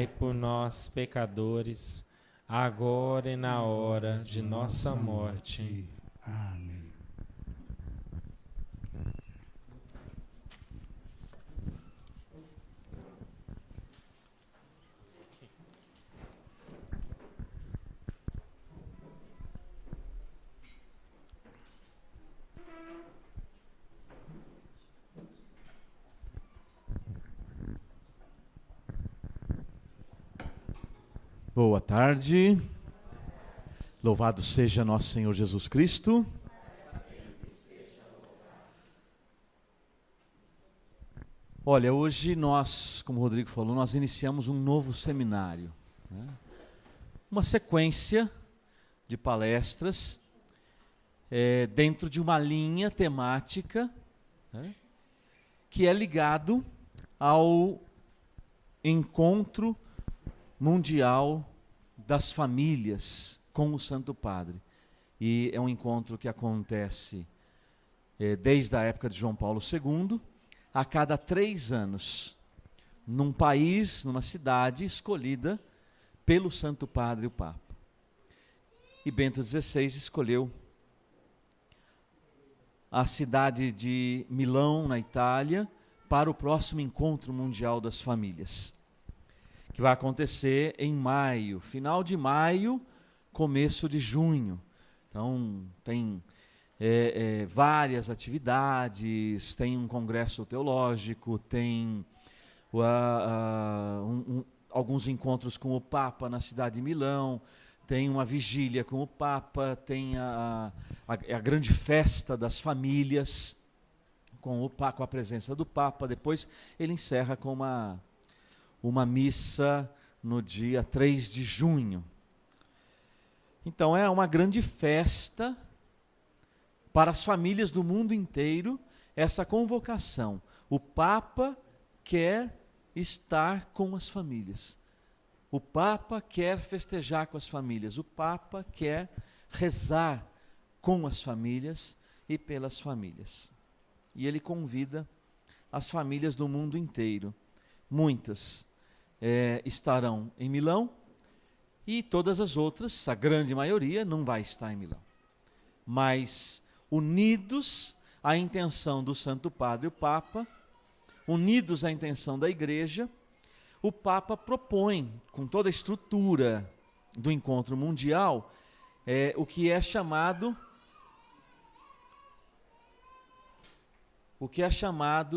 por nós, pecadores, agora e na hora de nossa morte. Amém. Boa tarde. Louvado seja nosso Senhor Jesus Cristo. Olha, hoje nós, como o Rodrigo falou, nós iniciamos um novo seminário, né? Uma sequência de palestras dentro de uma linha temática, né, que é ligado ao encontro mundial das famílias com o Santo Padre. E é um encontro que acontece desde a época de João Paulo II, a cada 3 anos, num país, numa cidade escolhida pelo Santo Padre, o Papa. E Bento XVI escolheu a cidade de Milão, na Itália, para o próximo encontro mundial das famílias, que vai acontecer em maio, final de maio, começo de junho. Então, tem várias atividades, tem um congresso teológico, tem alguns encontros com o Papa na cidade de Milão, tem uma vigília com o Papa, tem a grande festa das famílias, com a presença do Papa. Depois ele encerra com uma missa no dia 3 de junho. Então é uma grande festa para as famílias do mundo inteiro, essa convocação. O Papa quer estar com as famílias. O Papa quer festejar com as famílias. O Papa quer rezar com as famílias e pelas famílias. E ele convida as famílias do mundo inteiro. Muitas estarão em Milão, e todas as outras, a grande maioria, não vai estar em Milão. Mas, unidos à intenção do Santo Padre, o Papa, unidos à intenção da Igreja, o Papa propõe, com toda a estrutura do encontro mundial, o que é chamado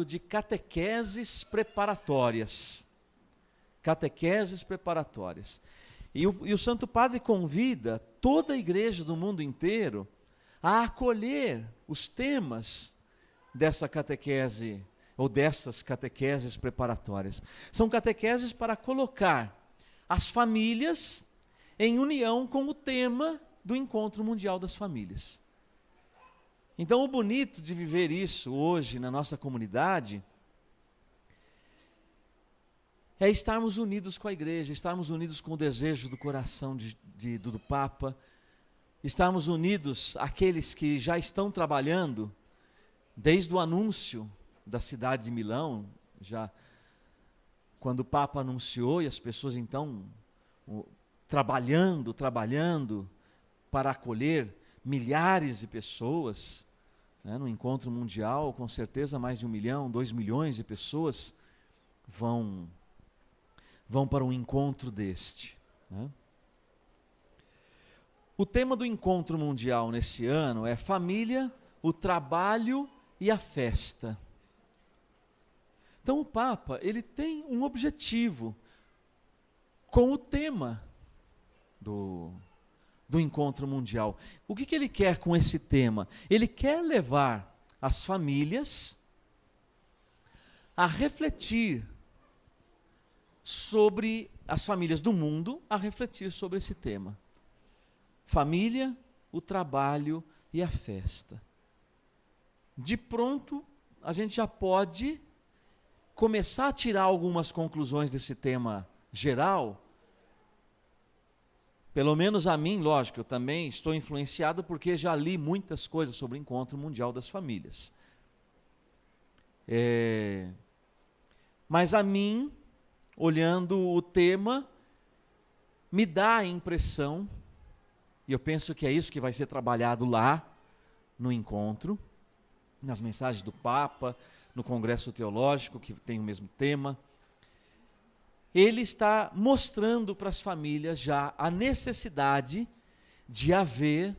de catequeses preparatórias. Catequeses preparatórias. E o Santo Padre convida toda a igreja do mundo inteiro a acolher os temas dessa catequese, ou dessas catequeses preparatórias. São catequeses para colocar as famílias em união com o tema do Encontro Mundial das Famílias. Então, o bonito de viver isso hoje na nossa comunidade é estarmos unidos com a igreja, estarmos unidos com o desejo do coração do Papa, estarmos unidos aqueles que já estão trabalhando desde o anúncio da cidade de Milão, já quando o Papa anunciou, e as pessoas então trabalhando para acolher milhares de pessoas, né, no encontro mundial. Com certeza mais de 1 milhão, 2 milhões de pessoas vão para um encontro deste, né? O tema do encontro mundial nesse ano é família, o trabalho e a festa. Então o Papa, ele tem um objetivo com o tema do encontro mundial. O que ele quer com esse tema? Ele quer levar as famílias a refletir sobre, as famílias do mundo, a refletir sobre esse tema. Família, o trabalho e a festa. De pronto, a gente já pode começar a tirar algumas conclusões desse tema geral. Pelo menos a mim, lógico, eu também estou influenciado porque já li muitas coisas sobre o Encontro Mundial das Famílias. Mas a mim, olhando o tema, me dá a impressão, e eu penso que é isso que vai ser trabalhado lá no encontro, nas mensagens do Papa, no Congresso Teológico, que tem o mesmo tema. Ele está mostrando para as famílias já a necessidade de haver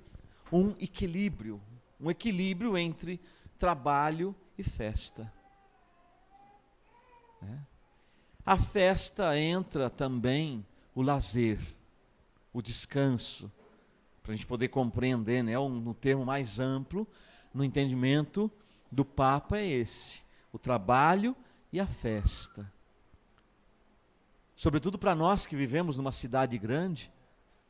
um equilíbrio entre trabalho e festa. A festa entra também o lazer, o descanso, para a gente poder compreender, né, no termo mais amplo, no entendimento do Papa é esse, o trabalho e a festa. Sobretudo para nós que vivemos numa cidade grande,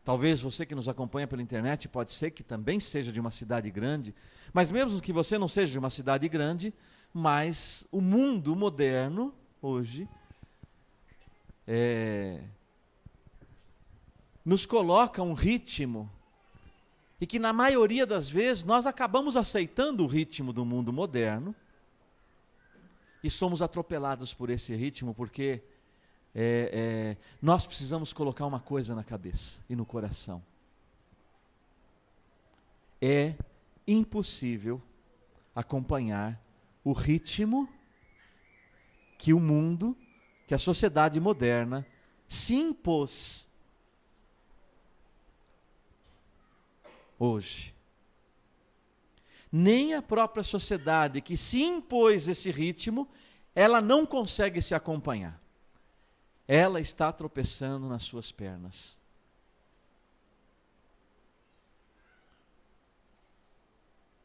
talvez você que nos acompanha pela internet, pode ser que também seja de uma cidade grande, mas mesmo que você não seja de uma cidade grande, mas o mundo moderno, hoje, nos coloca um ritmo, e que na maioria das vezes nós acabamos aceitando o ritmo do mundo moderno, e somos atropelados por esse ritmo, porque nós precisamos colocar uma coisa na cabeça e no coração. É impossível acompanhar o ritmo que o mundo, que a sociedade moderna se impôs hoje. Nem a própria sociedade que se impôs esse ritmo, ela não consegue se acompanhar. Ela está tropeçando nas suas pernas.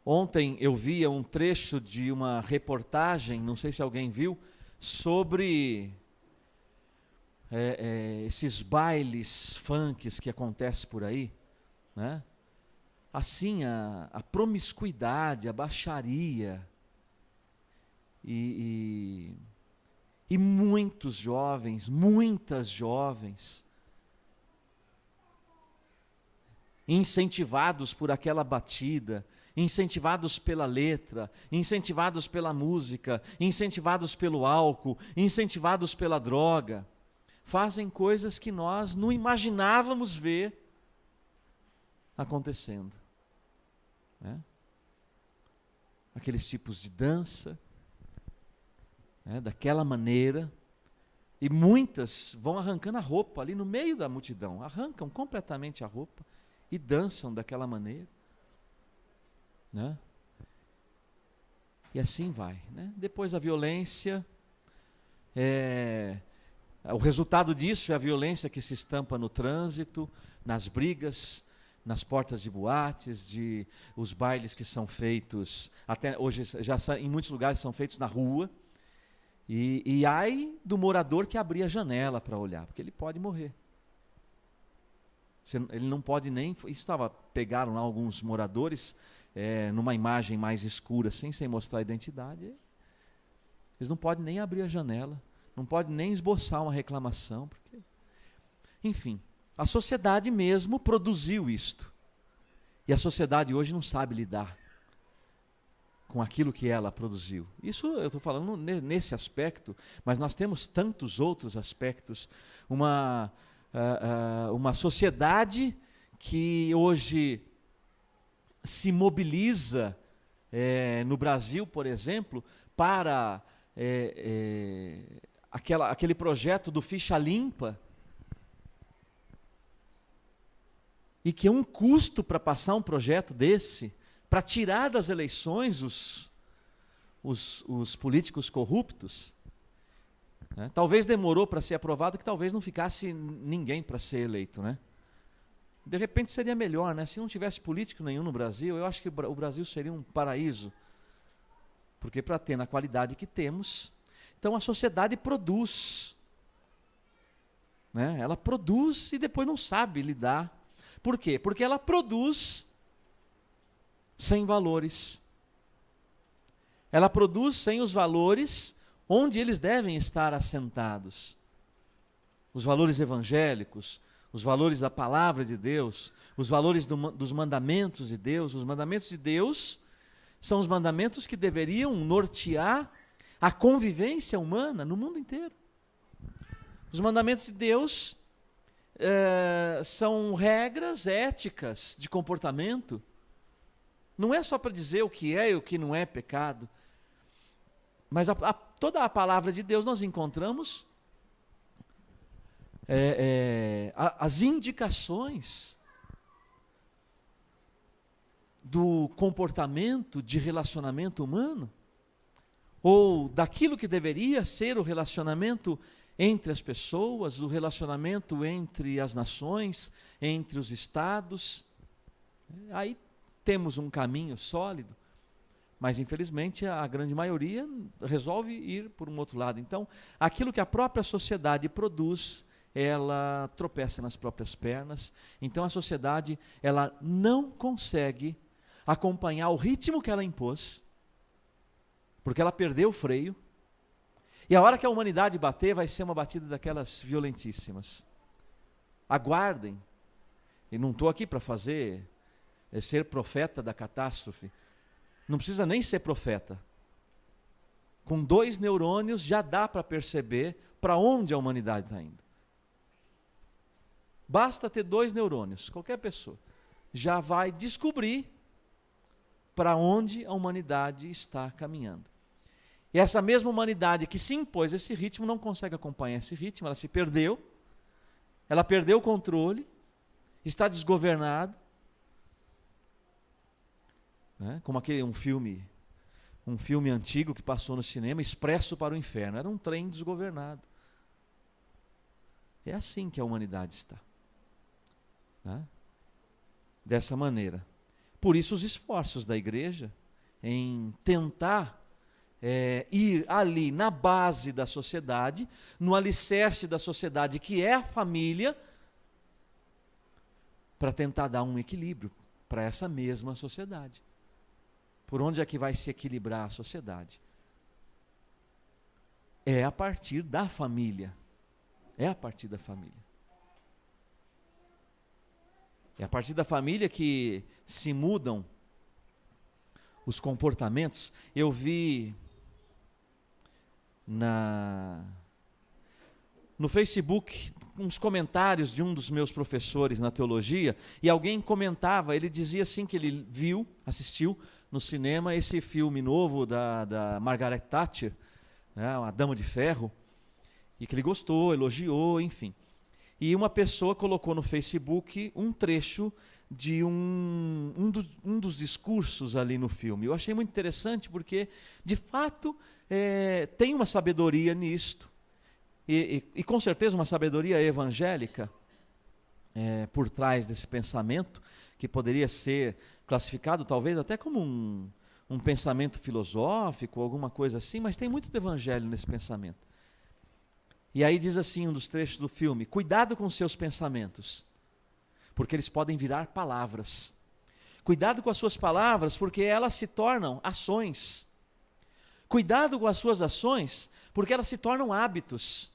Ontem eu via um trecho de uma reportagem, não sei se alguém viu, sobre esses bailes funks que acontecem por aí, né? Assim, a promiscuidade, a baixaria, e muitos jovens, muitas jovens, incentivados por aquela batida, incentivados pela letra, incentivados pela música, incentivados pelo álcool, incentivados pela droga, fazem coisas que nós não imaginávamos ver acontecendo, né? Aqueles tipos de dança, né, daquela maneira, e muitas vão arrancando a roupa ali no meio da multidão, arrancam completamente a roupa e dançam daquela maneira, né? E assim vai, né? Depois a violência, o resultado disso é a violência que se estampa no trânsito, nas brigas, nas portas de boates, os bailes que são feitos, até hoje já em muitos lugares são feitos na rua, e ai do morador que abrir a janela para olhar, porque ele pode morrer. Ele não pode nem, pegaram lá alguns moradores, numa imagem mais escura, assim, sem mostrar a identidade, eles não podem nem abrir a janela, não podem nem esboçar uma reclamação, porque, enfim, a sociedade mesmo produziu isto. E a sociedade hoje não sabe lidar com aquilo que ela produziu. Isso eu estou falando nesse aspecto, mas nós temos tantos outros aspectos. Uma sociedade que hoje se mobiliza, no Brasil, por exemplo, para aquele projeto do Ficha Limpa, e que é um custo para passar um projeto desse, para tirar das eleições os políticos corruptos, né? Talvez demorou para ser aprovado, que talvez não ficasse ninguém para ser eleito, né? De repente seria melhor, né? Se não tivesse político nenhum no Brasil, eu acho que o Brasil seria um paraíso, porque para ter na qualidade que temos, então a sociedade produz, né? Ela produz e depois não sabe lidar. Por quê? Porque ela produz sem valores. Ela produz sem os valores onde eles devem estar assentados. Os valores evangélicos, os valores da palavra de Deus, os valores dos mandamentos de Deus. Os mandamentos de Deus são os mandamentos que deveriam nortear a convivência humana no mundo inteiro. Os mandamentos de Deus são regras éticas de comportamento. Não é só para dizer o que é e o que não é pecado. Mas toda a palavra de Deus nós encontramos as indicações do comportamento de relacionamento humano, ou daquilo que deveria ser o relacionamento entre as pessoas, o relacionamento entre as nações, entre os estados. Aí temos um caminho sólido, mas infelizmente a grande maioria resolve ir por um outro lado. Então, aquilo que a própria sociedade produz, ela tropeça nas próprias pernas. Então a sociedade, ela não consegue acompanhar o ritmo que ela impôs, porque ela perdeu o freio, e a hora que a humanidade bater, vai ser uma batida daquelas violentíssimas. Aguardem. E não estou aqui para ser profeta da catástrofe. Não precisa nem ser profeta. Com 2 neurônios já dá para perceber para onde a humanidade está indo. Basta ter 2 neurônios, qualquer pessoa já vai descobrir para onde a humanidade está caminhando. E essa mesma humanidade que se impôs esse ritmo, não consegue acompanhar esse ritmo, ela se perdeu, ela perdeu o controle, está desgovernada, né? Como um filme antigo que passou no cinema, Expresso para o Inferno, era um trem desgovernado. É assim que a humanidade está, né? Dessa maneira. Por isso os esforços da igreja em tentar ir ali na base da sociedade, no alicerce da sociedade que é a família, para tentar dar um equilíbrio para essa mesma sociedade. Por onde é que vai se equilibrar a sociedade? É a partir da família. É a partir da família. É a partir da família que se mudam os comportamentos. Eu vi no Facebook uns comentários de um dos meus professores na teologia, e alguém comentava, ele dizia assim que ele assistiu no cinema esse filme novo da Margaret Thatcher, né, A Dama de Ferro, e que ele gostou, elogiou, enfim. E uma pessoa colocou no Facebook um trecho de um dos discursos ali no filme. Eu achei muito interessante porque, de fato, tem uma sabedoria nisto. E com certeza uma sabedoria evangélica por trás desse pensamento, que poderia ser classificado talvez até como um pensamento filosófico, alguma coisa assim, mas tem muito do evangelho nesse pensamento. E aí diz assim um dos trechos do filme: cuidado com seus pensamentos, porque eles podem virar palavras. Cuidado com as suas palavras, porque elas se tornam ações. Cuidado com as suas ações, porque elas se tornam hábitos.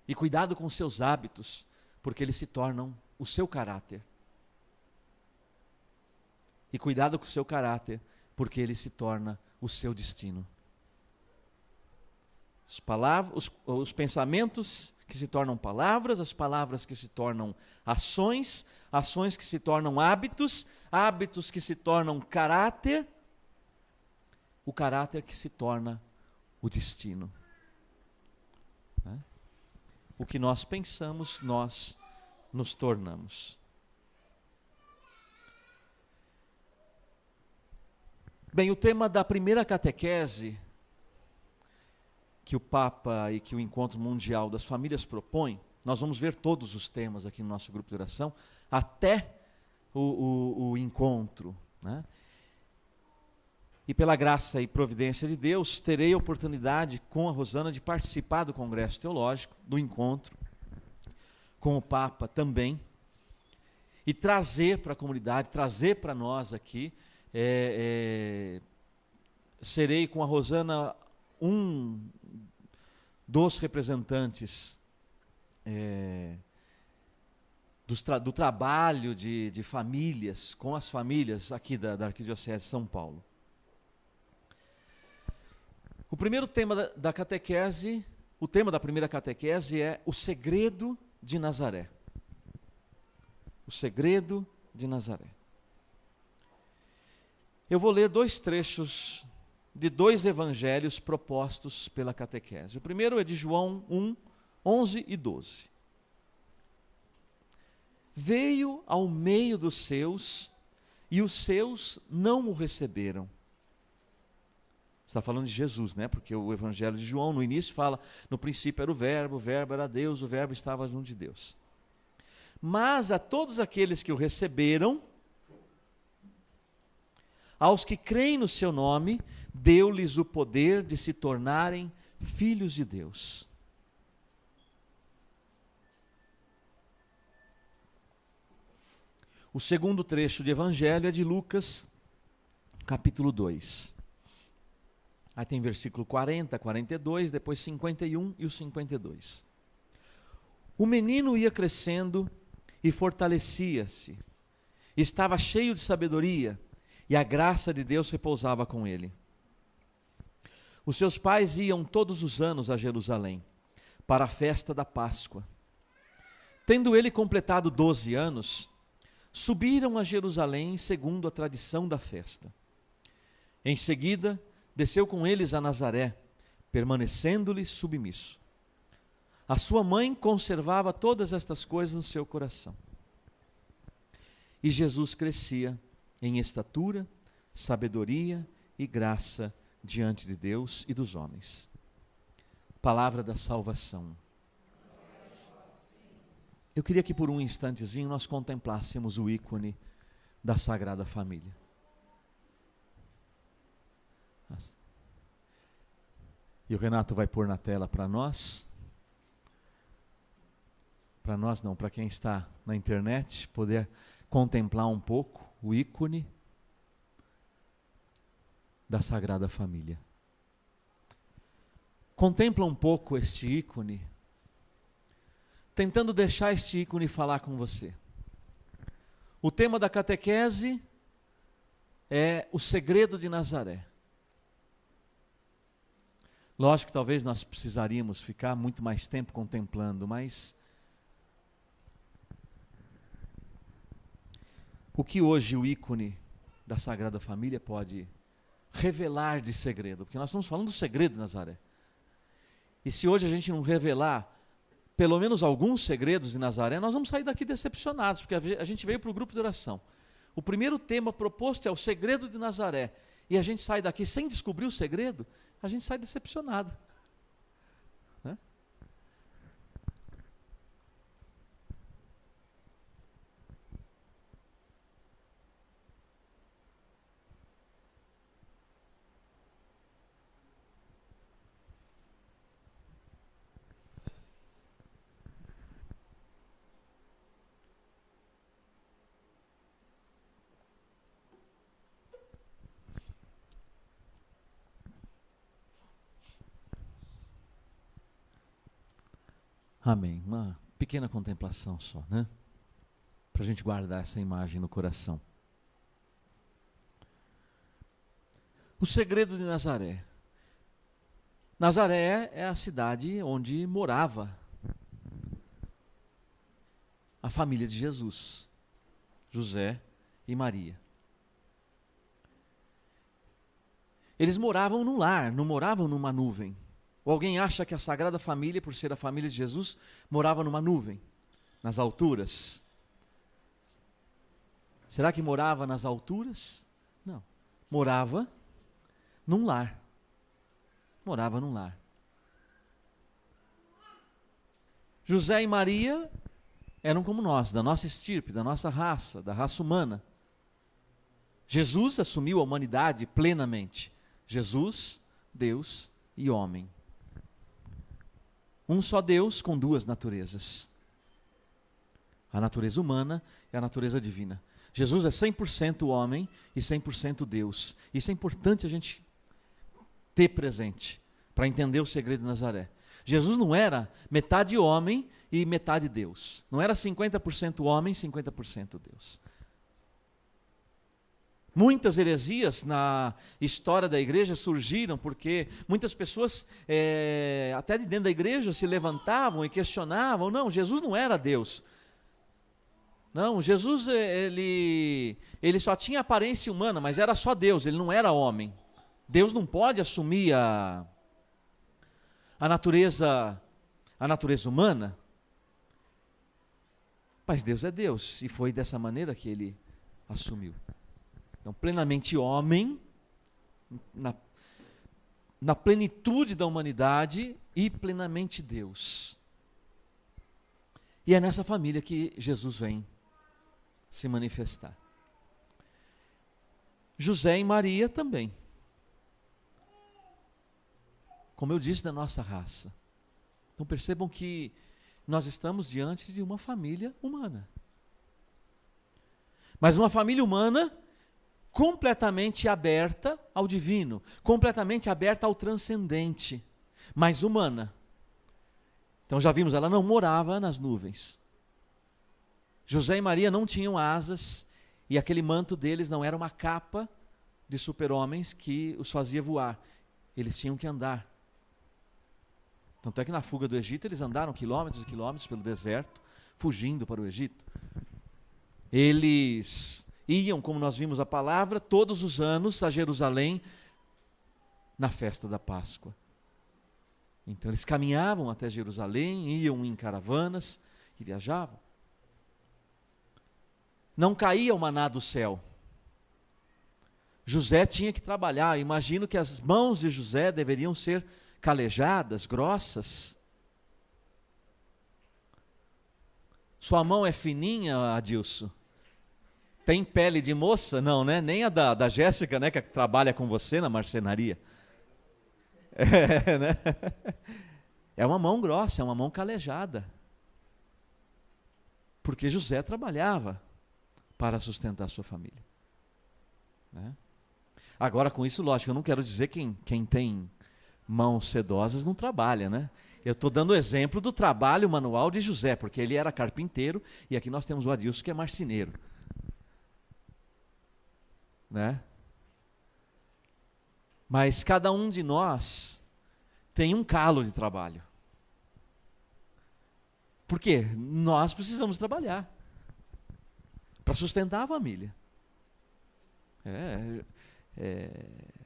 E cuidado com os seus hábitos, porque eles se tornam o seu caráter. E cuidado com o seu caráter, porque ele se torna o seu destino. Os pensamentos que se tornam palavras, as palavras que se tornam ações, ações que se tornam hábitos, hábitos que se tornam caráter, o caráter que se torna o destino. O que nós pensamos, nós nos tornamos. Bem, o tema da primeira catequese que o Papa e que o Encontro Mundial das Famílias propõe, nós vamos ver todos os temas aqui no nosso grupo de oração, até o encontro, né? E pela graça e providência de Deus, terei a oportunidade com a Rosana de participar do Congresso Teológico, do encontro, com o Papa também, e trazer para a comunidade, trazer para nós aqui, serei com a Rosana um dos representantes do trabalho de famílias, com as famílias aqui da Arquidiocese de São Paulo. O primeiro tema da catequese o tema da primeira catequese é o segredo de Nazaré. O segredo de Nazaré. Eu vou ler 2 trechos de 2 evangelhos propostos pela catequese. O primeiro é de João 1, 11 e 12. Veio ao meio dos seus, e os seus não o receberam. Está falando de Jesus, né? Porque o evangelho de João, no início, fala, no princípio era o verbo era Deus, o verbo estava junto de Deus. Mas a todos aqueles que o receberam, aos que creem no seu nome, deu-lhes o poder de se tornarem filhos de Deus. O segundo trecho de evangelho é de Lucas, capítulo 2. Aí tem versículo 40, 42, depois 51 e o 52. O menino ia crescendo e fortalecia-se. Estava cheio de sabedoria e a graça de Deus repousava com ele. Os seus pais iam todos os anos a Jerusalém para a festa da Páscoa. Tendo ele completado 12 anos, subiram a Jerusalém segundo a tradição da festa. Em seguida, desceu com eles a Nazaré, permanecendo-lhe submisso. A sua mãe conservava todas estas coisas no seu coração. E Jesus crescia em estatura, sabedoria e graça diante de Deus e dos homens. Palavra da salvação. Eu queria que por um instantezinho nós contemplássemos o ícone da Sagrada Família. E o Renato vai pôr na tela para nós. Para nós não, para quem está na internet, poder contemplar um pouco o ícone da Sagrada Família. Contempla um pouco este ícone, tentando deixar este ícone falar com você. O tema da catequese é o segredo de Nazaré. Lógico que talvez nós precisaríamos ficar muito mais tempo contemplando, mas o que hoje o ícone da Sagrada Família pode revelar de segredo? Porque nós estamos falando do segredo de Nazaré. E se hoje a gente não revelar pelo menos alguns segredos de Nazaré, nós vamos sair daqui decepcionados, porque a gente veio para o grupo de oração. O primeiro tema proposto é o segredo de Nazaré, e a gente sai daqui sem descobrir o segredo, a gente sai decepcionado. Né? Amém. Uma pequena contemplação só, né? Para a gente guardar essa imagem no coração. O segredo de Nazaré. Nazaré é a cidade onde morava a família de Jesus, José e Maria. Eles moravam num lar, não moravam numa nuvem. Ou alguém acha que a Sagrada Família, por ser a família de Jesus, morava numa nuvem, nas alturas? Será que morava nas alturas? Não. Morava num lar. Morava num lar. José e Maria eram como nós, da nossa estirpe, da nossa raça, da raça humana. Jesus assumiu a humanidade plenamente. Jesus, Deus e homem. Um só Deus com duas naturezas. A natureza humana e a natureza divina. Jesus é 100% homem e 100% Deus. Isso é importante a gente ter presente para entender o segredo de Nazaré. Jesus não era metade homem e metade Deus. Não era 50% homem e 50% Deus. Muitas heresias na história da igreja surgiram porque muitas pessoas, até de dentro da igreja, se levantavam e questionavam: não, Jesus não era Deus. Não, Jesus ele só tinha aparência humana, mas era só Deus, ele não era homem. Deus não pode assumir a natureza humana. Mas Deus é Deus, e foi dessa maneira que ele assumiu. Então, plenamente homem, na plenitude da humanidade, e plenamente Deus. E é nessa família que Jesus vem se manifestar. José e Maria também. Como eu disse, da nossa raça. Então percebam que nós estamos diante de uma família humana. Mas uma família humana completamente aberta ao divino, completamente aberta ao transcendente, mas humana. Então já vimos, ela não morava nas nuvens. José e Maria não tinham asas, e aquele manto deles não era uma capa de super-homens que os fazia voar. Eles tinham que andar. Tanto é que na fuga do Egito eles andaram quilômetros e quilômetros pelo deserto, fugindo para o Egito. Eles iam, como nós vimos a palavra, todos os anos a Jerusalém na festa da Páscoa. Então eles caminhavam até Jerusalém, iam em caravanas e viajavam. Não caía o maná do céu. José tinha que trabalhar. Imagino que as mãos de José deveriam ser calejadas, grossas. Sua mão é fininha, Adilson? Tem pele de moça? Não, né? Nem a da Jéssica, né, que trabalha com você na marcenaria. Né? É uma mão grossa, é uma mão calejada. Porque José trabalhava para sustentar a sua família. Né? Agora, com isso, lógico, eu não quero dizer que quem tem mãos sedosas não trabalha, né? Eu estou dando o exemplo do trabalho manual de José, porque ele era carpinteiro, e aqui nós temos o Adilson, que é marceneiro. Né? Mas cada um de nós tem um calo de trabalho. Por quê? Nós precisamos trabalhar para sustentar a família.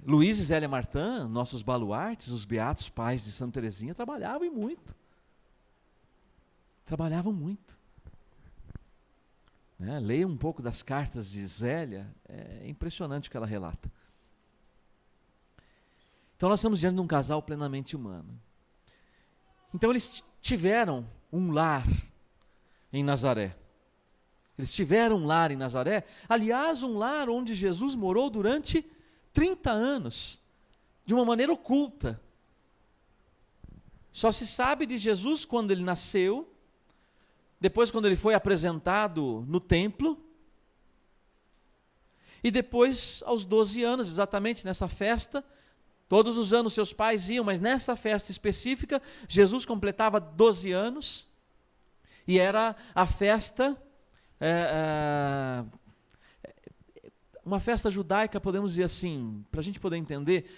Luiz e Zélia Martã, nossos baluartes, os beatos pais de Santa Teresinha, trabalhavam e muito. Trabalhavam muito. Né? Leia um pouco das cartas de Zélia, é impressionante o que ela relata. Então nós estamos diante de um casal plenamente humano. Então eles tiveram um lar em Nazaré. Eles tiveram um lar em Nazaré, aliás, um lar onde Jesus morou durante 30 anos, de uma maneira oculta. Só se sabe de Jesus quando ele nasceu, depois quando ele foi apresentado no templo, e depois aos 12 anos, exatamente nessa festa. Todos os anos seus pais iam, mas nessa festa específica, Jesus completava 12 anos, e era a festa, uma festa judaica, podemos dizer assim, para a gente poder entender,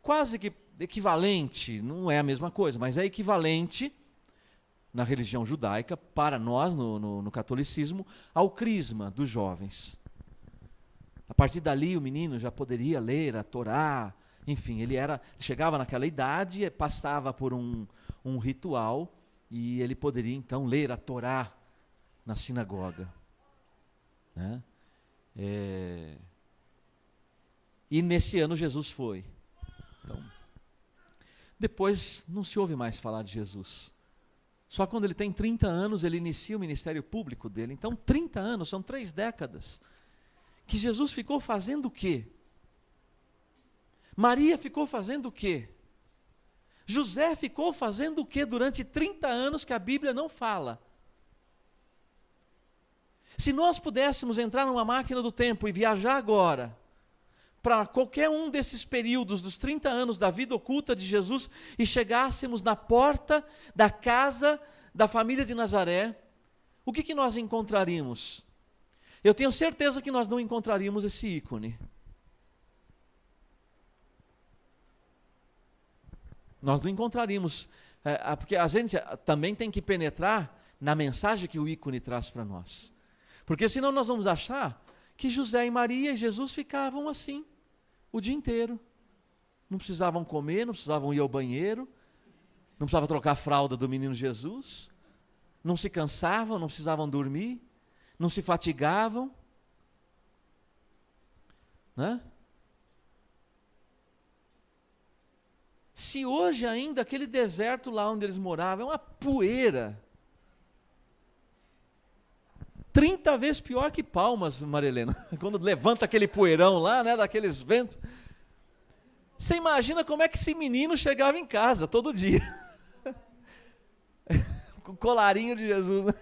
quase que equivalente, não é a mesma coisa, mas é equivalente na religião judaica, para nós, no catolicismo, ao crisma dos jovens. A partir dali o menino já poderia ler a Torá, enfim, ele chegava naquela idade, passava por um ritual, e ele poderia então ler a Torá na sinagoga. Né? E nesse ano Jesus foi. Então, depois não se ouve mais falar de Jesus. Só quando ele tem 30 anos, ele inicia o ministério público dele. Então, 30 anos, são 3 décadas. Que Jesus ficou fazendo o quê? Maria ficou fazendo o quê? José ficou fazendo o quê durante 30 anos que a Bíblia não fala? Se nós pudéssemos entrar numa máquina do tempo e viajar agora, para qualquer um desses períodos dos 30 anos da vida oculta de Jesus, e chegássemos na porta da casa da família de Nazaré, o que nós encontraríamos? eu tenho certeza que nós não encontraríamos esse ícone. Nós não encontraríamos, porque a gente também tem que penetrar na mensagem que o ícone traz para nós. Porque senão nós vamos achar que José e Maria e Jesus ficavam assim, o dia inteiro. Não precisavam comer, não precisavam ir ao banheiro, não precisavam trocar a fralda do menino Jesus, não se cansavam, não precisavam dormir, não se fatigavam, né? Se hoje ainda aquele deserto lá onde eles moravam é uma poeira, 30 vezes pior que Palmas, Marilena, quando levanta aquele poeirão lá, né, daqueles ventos, você imagina como é que esse menino chegava em casa todo dia, com o colarinho de Jesus, né?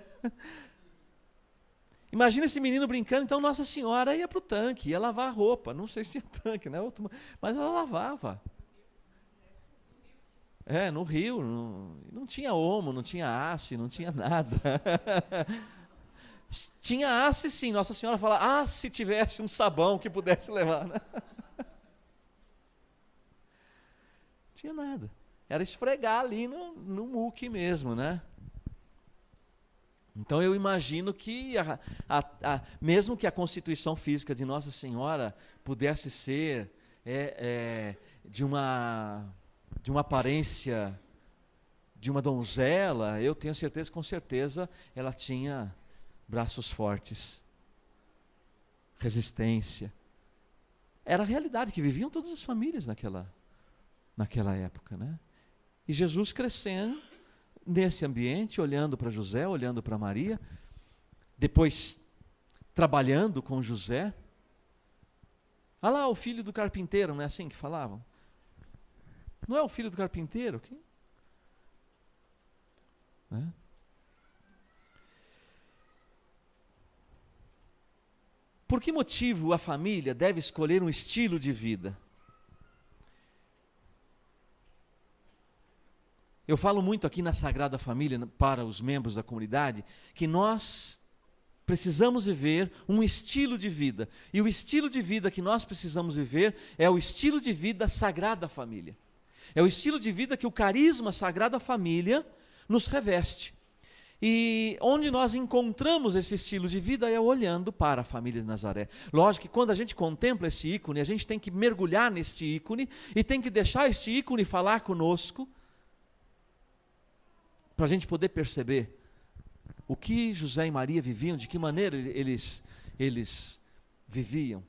Imagina esse menino brincando, então Nossa Senhora ia para o tanque, ia lavar a roupa, não sei se tinha tanque, né? Mas ela lavava. No rio, não tinha Omo, não tinha Ace, não tinha nada. Tinha Ace sim, Nossa Senhora fala, se tivesse um sabão que pudesse levar, né? Não tinha nada, era esfregar ali no muque mesmo, né? Então eu imagino que, mesmo que a constituição física de Nossa Senhora pudesse ser de uma aparência de uma donzela, eu tenho certeza, com certeza, ela tinha braços fortes, resistência. Era a realidade que viviam todas as famílias naquela época, né? E Jesus crescendo nesse ambiente, olhando para José, olhando para Maria, depois trabalhando com José. Ah lá, o filho do carpinteiro, não é assim que falavam? Não é o filho do carpinteiro? Né? Por que motivo a família deve escolher um estilo de vida? Eu falo muito aqui na Sagrada Família para os membros da comunidade que nós precisamos viver um estilo de vida. E o estilo de vida que nós precisamos viver é o estilo de vida Sagrada Família. É o estilo de vida que o carisma Sagrada Família nos reveste. E onde nós encontramos esse estilo de vida é olhando para a família de Nazaré. Lógico que quando a gente contempla esse ícone, a gente tem que mergulhar nesse ícone e tem que deixar este ícone falar conosco, para a gente poder perceber o que José e Maria viviam, de que maneira eles viviam.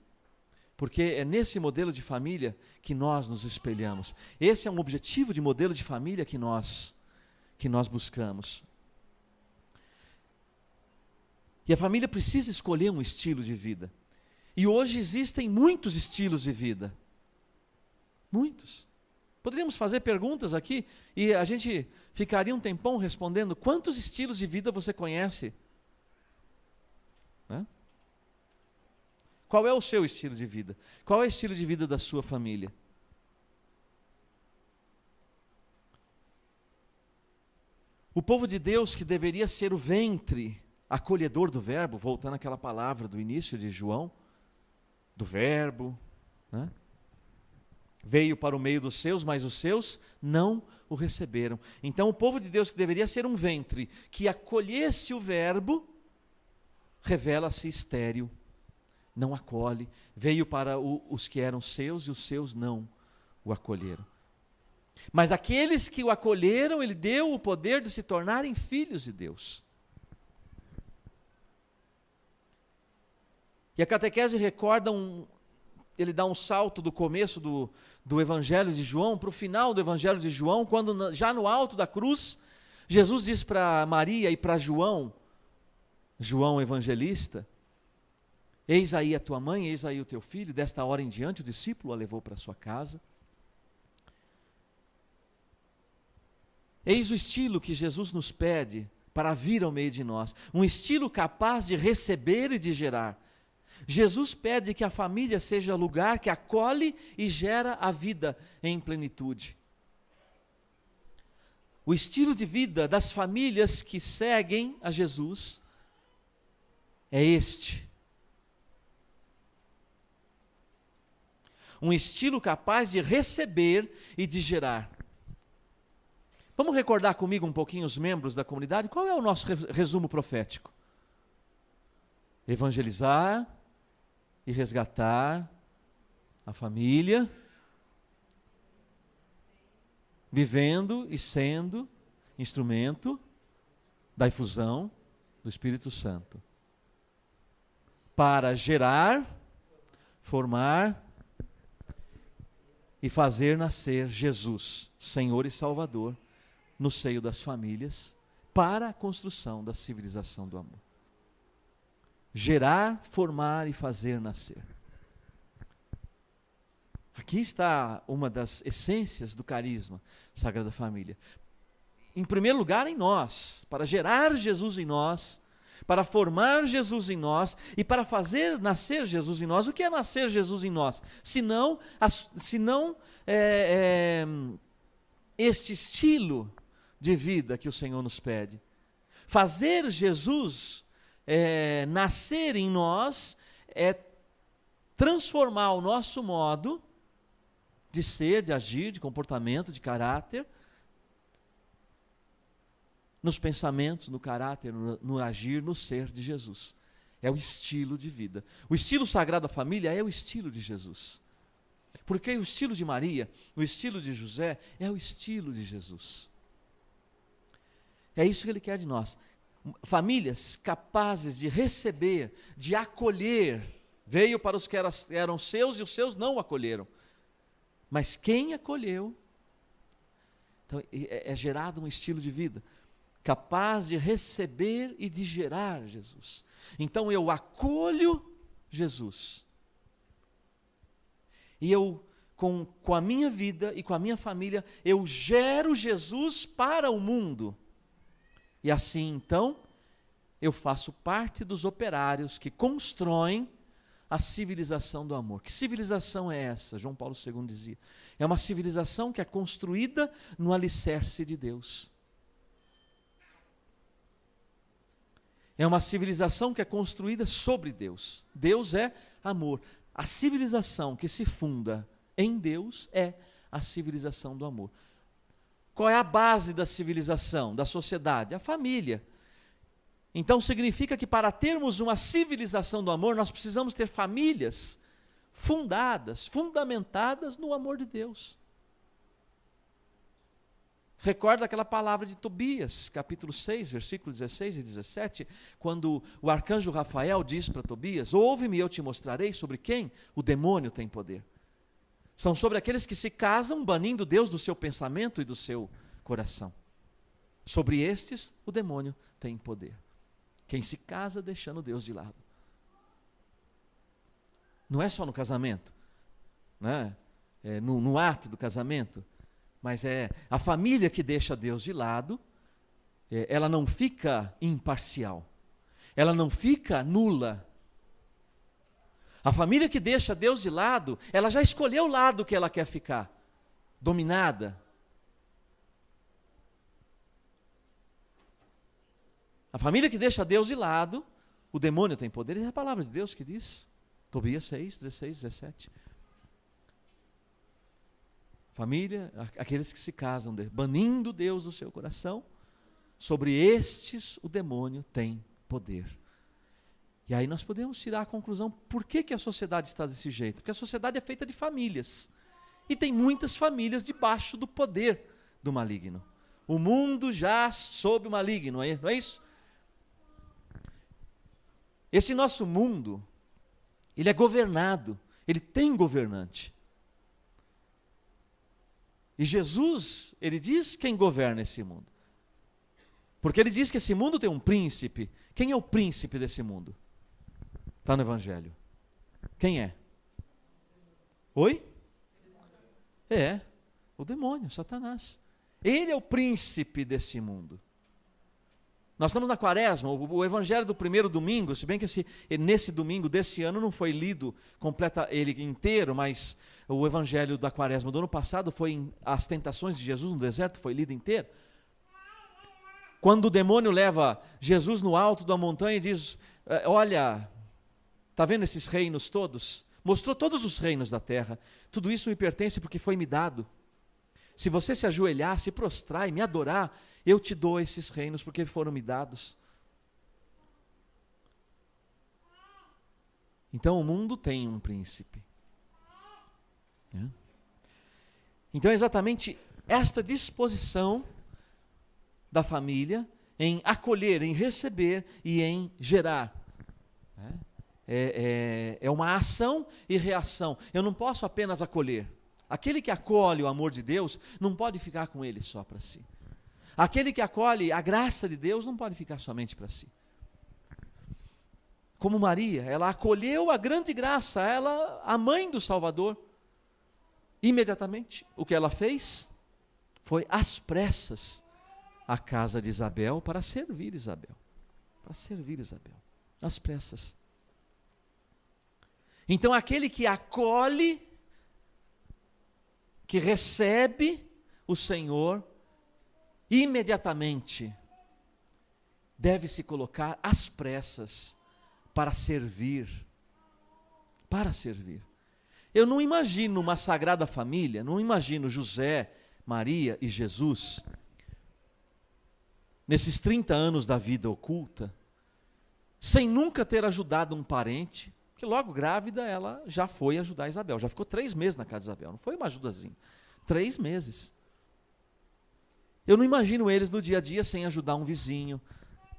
Porque é nesse modelo de família que nós nos espelhamos. Esse é um objetivo de modelo de família que nós buscamos. E a família precisa escolher um estilo de vida. E hoje existem muitos estilos de vida. Muitos. Poderíamos fazer perguntas aqui e a gente ficaria um tempão respondendo quantos estilos de vida você conhece? Né? Qual é o seu estilo de vida? Qual é o estilo de vida da sua família? O povo de Deus, que deveria ser o ventre acolhedor do verbo, voltando àquela palavra do início de João, do verbo, né? Veio para o meio dos seus, mas os seus não o receberam. Então o povo de Deus, que deveria ser um ventre que acolhesse o verbo, revela-se estéril, não acolhe. Veio para os que eram seus e os seus não o acolheram. Mas aqueles que o acolheram, ele deu o poder de se tornarem filhos de Deus. E a catequese recorda ele dá um salto do começo do Evangelho de João para o final do Evangelho de João, quando já no alto da cruz, Jesus diz para Maria e para João evangelista, eis aí a tua mãe, eis aí o teu filho. Desta hora em diante o discípulo a levou para sua casa. Eis o estilo que Jesus nos pede para vir ao meio de nós, um estilo capaz de receber e de gerar. Jesus pede que a família seja lugar que acolhe e gera a vida em plenitude. O estilo de vida das famílias que seguem a Jesus é este. Um estilo capaz de receber e de gerar. Vamos recordar comigo um pouquinho os membros da comunidade? Qual é o nosso resumo profético? Evangelizar e resgatar a família, vivendo e sendo instrumento da efusão do Espírito Santo, para gerar, formar e fazer nascer Jesus, Senhor e Salvador, no seio das famílias, para a construção da civilização do amor. Gerar, formar e fazer nascer. Aqui está uma das essências do carisma Sagrada Família. Em primeiro lugar, em nós, para gerar Jesus em nós, para formar Jesus em nós e para fazer nascer Jesus em nós. O que é nascer Jesus em nós? Senão este estilo de vida que o Senhor nos pede. Fazer Jesus nascer em nós é transformar o nosso modo de ser, de agir, de comportamento, de caráter, nos pensamentos, no caráter, no agir, no ser de Jesus. É o estilo de vida. O estilo Sagrada Família é o estilo de Jesus. Porque o estilo de Maria, o estilo de José, é o estilo de Jesus. É isso que Ele quer de nós. Famílias capazes de receber, de acolher. Veio para os que eram seus e os seus não o acolheram. Mas quem acolheu, então é gerado um estilo de vida capaz de receber e de gerar Jesus. Então eu acolho Jesus. E eu, com a minha vida e com a minha família, eu gero Jesus para o mundo. E assim, então, eu faço parte dos operários que constroem a civilização do amor. Que civilização é essa? João Paulo II dizia. É uma civilização que é construída no alicerce de Deus. É uma civilização que é construída sobre Deus. Deus é amor. A civilização que se funda em Deus é a civilização do amor. Qual é a base da civilização, da sociedade? A família. Então significa que para termos uma civilização do amor, nós precisamos ter famílias fundadas, fundamentadas no amor de Deus. Recorda aquela palavra de Tobias, capítulo 6, versículos 16 e 17, quando o arcanjo Rafael diz para Tobias: ouve-me e eu te mostrarei sobre quem o demônio tem poder. São sobre aqueles que se casam, banindo Deus do seu pensamento e do seu coração. Sobre estes, o demônio tem poder. Quem se casa deixando Deus de lado. Não é só no casamento, né? No ato do casamento, mas é a família que deixa Deus de lado, ela não fica imparcial, ela não fica nula. A família que deixa Deus de lado, ela já escolheu o lado que ela quer ficar, dominada. A família que deixa Deus de lado, o demônio tem poder. É a palavra de Deus que diz, Tobias 6, 16, 17. Família, aqueles que se casam, banindo Deus do seu coração, sobre estes o demônio tem poder. E aí nós podemos tirar a conclusão, por que a sociedade está desse jeito? Porque a sociedade é feita de famílias. E tem muitas famílias debaixo do poder do maligno. O mundo jaz sob o maligno, não é isso? Esse nosso mundo, ele é governado, ele tem governante. E Jesus, ele diz quem governa esse mundo. Porque ele diz que esse mundo tem um príncipe. Quem é o príncipe desse mundo? Está no Evangelho. Quem é? Oi? É, o demônio, Satanás. Ele é o príncipe desse mundo. Nós estamos na quaresma, o evangelho do primeiro domingo, se bem que nesse domingo desse ano não foi lido ele inteiro, mas o evangelho da quaresma do ano passado foi as tentações de Jesus no deserto, foi lido inteiro. Quando o demônio leva Jesus no alto da montanha e diz: olha, está vendo esses reinos todos? mostrou todos os reinos da terra. Tudo isso me pertence porque foi me dado. Se você se ajoelhar, se prostrar e me adorar, eu te dou esses reinos porque foram me dados. Então o mundo tem um príncipe. Então é exatamente esta disposição da família em acolher, em receber e em gerar. É uma ação e reação. Eu não posso apenas acolher. Aquele que acolhe o amor de Deus não pode ficar com ele só para si. Aquele que acolhe a graça de Deus não pode ficar somente para si. Como Maria, ela acolheu a grande graça, ela, a mãe do Salvador. Imediatamente, o que ela fez foi às pressas à casa de Isabel para servir Isabel. Para servir Isabel, às pressas. Então aquele que acolhe, que recebe o Senhor, imediatamente deve se colocar às pressas para servir. Para servir. Eu não imagino uma sagrada família, não imagino José, Maria e Jesus, nesses 30 anos da vida oculta, sem nunca ter ajudado um parente, que logo grávida ela já foi ajudar Isabel, já ficou 3 meses na casa de Isabel, não foi uma ajudazinha, 3 meses. Eu não imagino eles no dia a dia sem ajudar um vizinho,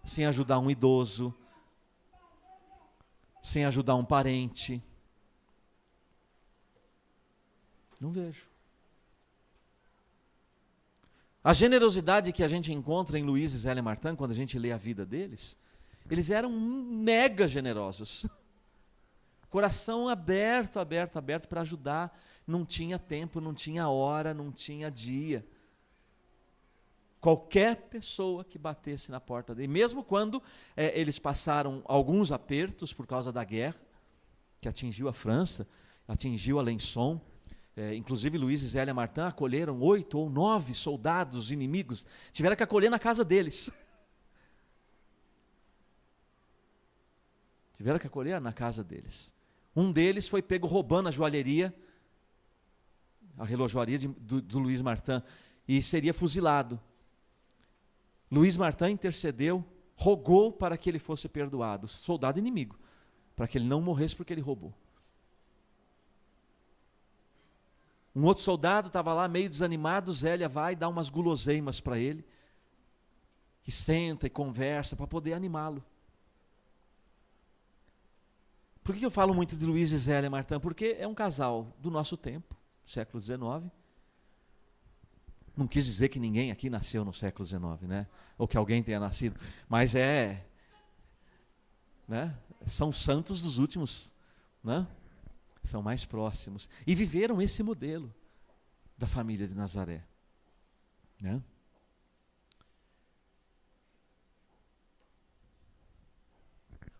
sem ajudar um idoso, sem ajudar um parente. Não vejo. A generosidade que a gente encontra em Luiz e Zélia Martin, quando a gente lê a vida deles, eles eram mega generosos. Coração aberto, aberto, aberto para ajudar. Não tinha tempo, não tinha hora, não tinha dia. Qualquer pessoa que batesse na porta dele, mesmo quando eles passaram alguns apertos por causa da guerra, que atingiu a França, atingiu Alençon, inclusive Luiz e Zélia Martin acolheram 8 ou 9 soldados inimigos, tiveram que acolher na casa deles. Tiveram que acolher na casa deles. Um deles foi pego roubando a joalheria, a relojoaria do Luiz Martin, e seria fuzilado. Luiz Martin intercedeu, rogou para que ele fosse perdoado, soldado inimigo, para que ele não morresse porque ele roubou. Um outro soldado estava lá meio desanimado, Zélia vai dar umas guloseimas para ele, e senta e conversa para poder animá-lo. Por que eu falo muito de Luiz e Zélia Martin? Porque é um casal do nosso tempo, século XIX. Não quis dizer que ninguém aqui nasceu no século XIX, né? Ou que alguém tenha nascido, mas né? São santos dos últimos, né? São mais próximos. E viveram esse modelo da família de Nazaré, né?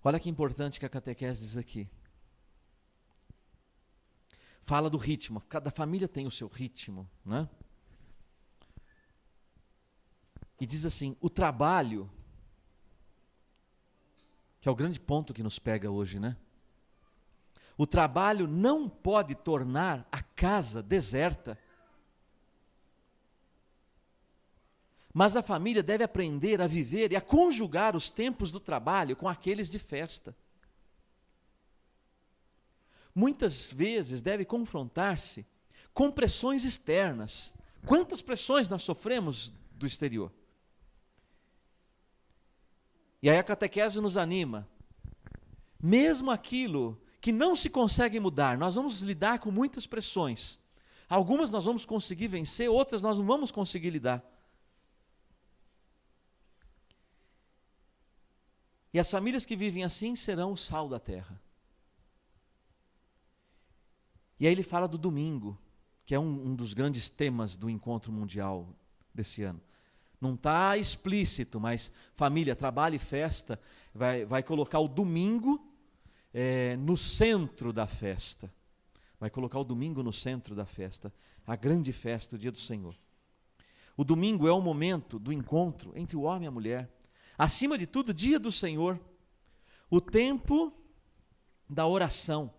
Olha que importante que a catequese diz aqui. Fala do ritmo. Cada família tem o seu ritmo, né? E diz assim, o trabalho, que é o grande ponto que nos pega hoje, né? O trabalho não pode tornar a casa deserta. Mas a família deve aprender a viver e a conjugar os tempos do trabalho com aqueles de festa. Muitas vezes deve confrontar-se com pressões externas. Quantas pressões nós sofremos do exterior? E aí a catequese nos anima. Mesmo aquilo que não se consegue mudar, nós vamos lidar com muitas pressões. Algumas nós vamos conseguir vencer, outras nós não vamos conseguir lidar. E as famílias que vivem assim serão o sal da terra. E aí ele fala do domingo, que é um dos grandes temas do encontro mundial desse ano. Não está explícito, mas família, trabalho e festa, vai colocar o domingo no centro da festa. Vai colocar o domingo no centro da festa, a grande festa, o dia do Senhor. O domingo é o momento do encontro entre o homem e a mulher. Acima de tudo, dia do Senhor, o tempo da oração,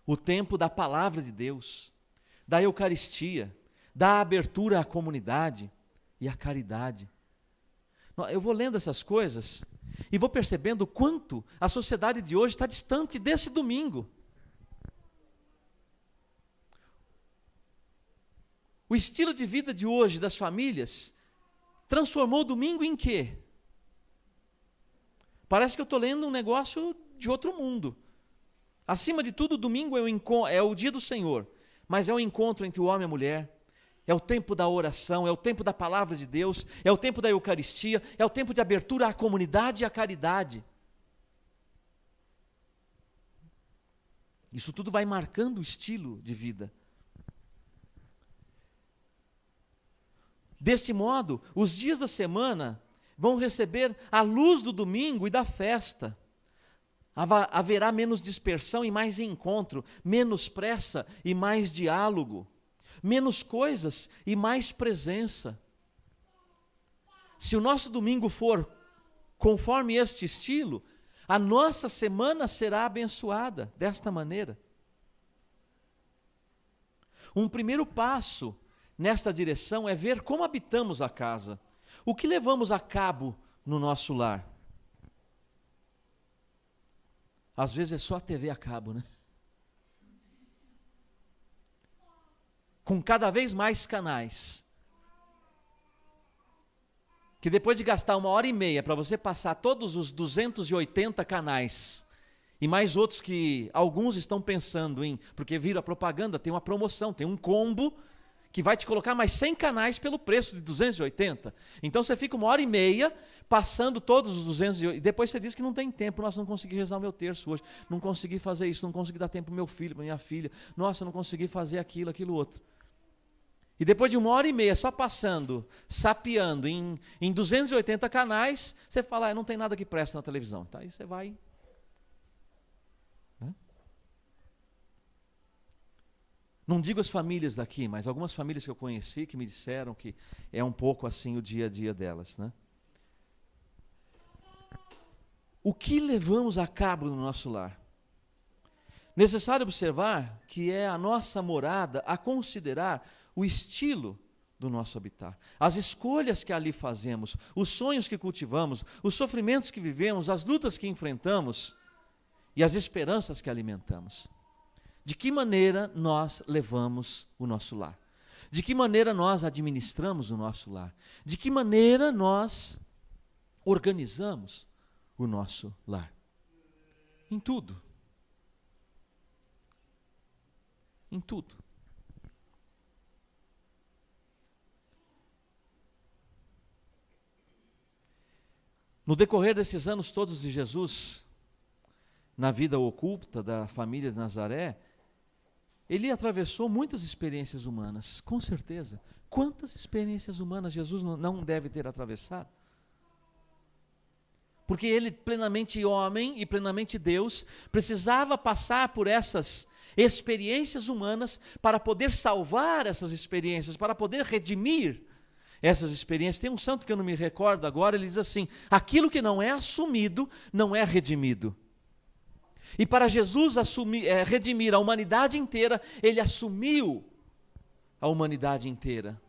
o tempo da palavra de Deus, da Eucaristia, da abertura à comunidade e à caridade. Eu vou lendo essas coisas e vou percebendo o quanto a sociedade de hoje está distante desse domingo. O estilo de vida de hoje das famílias transformou o domingo em quê? Parece que eu estou lendo um negócio de outro mundo. Acima de tudo, o domingo é o dia do Senhor, mas é o encontro entre o homem e a mulher, é o tempo da oração, é o tempo da palavra de Deus, é o tempo da Eucaristia, é o tempo de abertura à comunidade e à caridade. Isso tudo vai marcando o estilo de vida. Deste modo, os dias da semana vão receber a luz do domingo e da festa. Haverá menos dispersão e mais encontro, menos pressa e mais diálogo, menos coisas e mais presença. Se o nosso domingo for conforme este estilo, a nossa semana será abençoada desta maneira. Um primeiro passo nesta direção é ver como habitamos a casa, o que levamos a cabo no nosso lar. Às vezes é só a TV a cabo, né? Com cada vez mais canais. Que depois de gastar 1h30 para você passar todos os 280 canais, e mais outros que alguns estão pensando em, porque viram a propaganda, tem uma promoção, tem um combo que vai te colocar mais 100 canais pelo preço de 280. Então você fica 1h30 passando todos os 280, e depois você diz que não tem tempo. Nossa, não consegui rezar o meu terço hoje, não consegui fazer isso, não consegui dar tempo para o meu filho, para minha filha, nossa, não consegui fazer aquilo outro. E depois de 1h30 só passando, sapeando em 280 canais, você fala, não tem nada que presta na televisão. Tá? Aí você vai... Não digo as famílias daqui, mas algumas famílias que eu conheci que me disseram que é um pouco assim o dia a dia delas, né? O que levamos a cabo no nosso lar? Necessário observar que é a nossa morada a considerar o estilo do nosso habitar, as escolhas que ali fazemos, os sonhos que cultivamos, os sofrimentos que vivemos, as lutas que enfrentamos e as esperanças que alimentamos. De que maneira nós levamos o nosso lar? De que maneira nós administramos o nosso lar? De que maneira nós organizamos o nosso lar? Em tudo. Em tudo. No decorrer desses anos todos de Jesus, na vida oculta da família de Nazaré, ele atravessou muitas experiências humanas, com certeza. Quantas experiências humanas Jesus não deve ter atravessado? Porque ele, plenamente homem e plenamente Deus, precisava passar por essas experiências humanas para poder salvar essas experiências, para poder redimir essas experiências. Tem um santo que eu não me recordo agora, ele diz assim, aquilo que não é assumido, não é redimido. E para Jesus redimir a humanidade inteira, ele assumiu a humanidade inteira.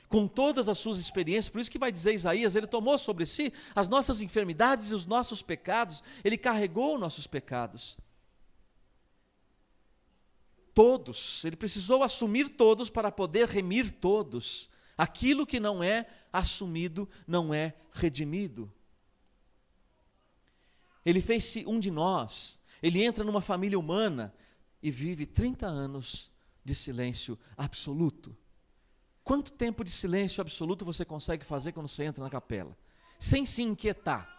Com todas as suas experiências, por isso que vai dizer Isaías, ele tomou sobre si as nossas enfermidades e os nossos pecados, ele carregou nossos pecados. Todos, ele precisou assumir todos para poder remir todos. Aquilo que não é assumido, não é redimido. Ele fez-se um de nós, ele entra numa família humana e vive 30 anos de silêncio absoluto. Quanto tempo de silêncio absoluto você consegue fazer quando você entra na capela? Sem se inquietar,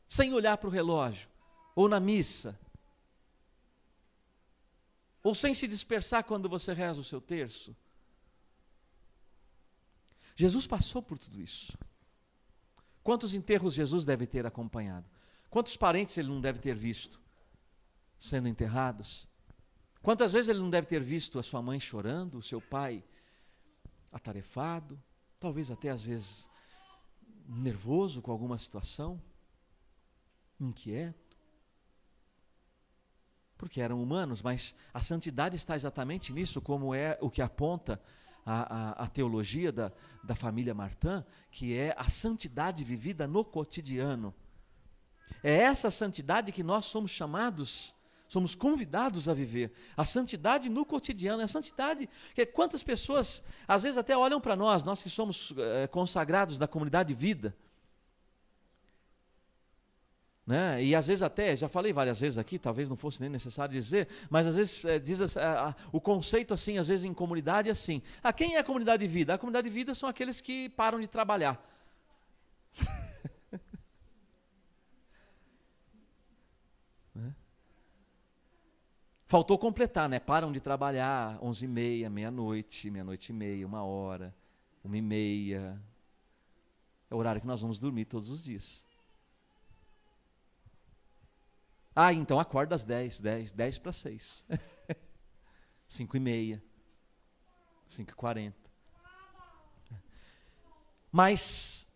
sem olhar para o relógio, ou na missa, ou sem se dispersar quando você reza o seu terço. Jesus passou por tudo isso. Quantos enterros Jesus deve ter acompanhado? Quantos parentes ele não deve ter visto sendo enterrados? Quantas vezes ele não deve ter visto a sua mãe chorando, o seu pai atarefado, talvez até às vezes nervoso com alguma situação, inquieto? porque eram humanos, mas a santidade está exatamente nisso, como é o que aponta a teologia da família Martin, que é a santidade vivida no cotidiano. É essa santidade que nós somos chamados, somos convidados a viver. A santidade no cotidiano, a santidade que quantas pessoas às vezes até olham para nós que somos consagrados da comunidade de vida, né? E às vezes até, já falei várias vezes aqui, talvez não fosse nem necessário dizer, mas às vezes diz o conceito assim, às vezes em comunidade assim, quem é a comunidade de vida? A comunidade de vida são aqueles que param de trabalhar. Faltou completar, né? Param de trabalhar 11h30, meia-noite, meia-noite e meia, 1h, 1h30. É o horário que nós vamos dormir todos os dias. Então acorda às 10 para 6. 5h30, 5h40. Mas,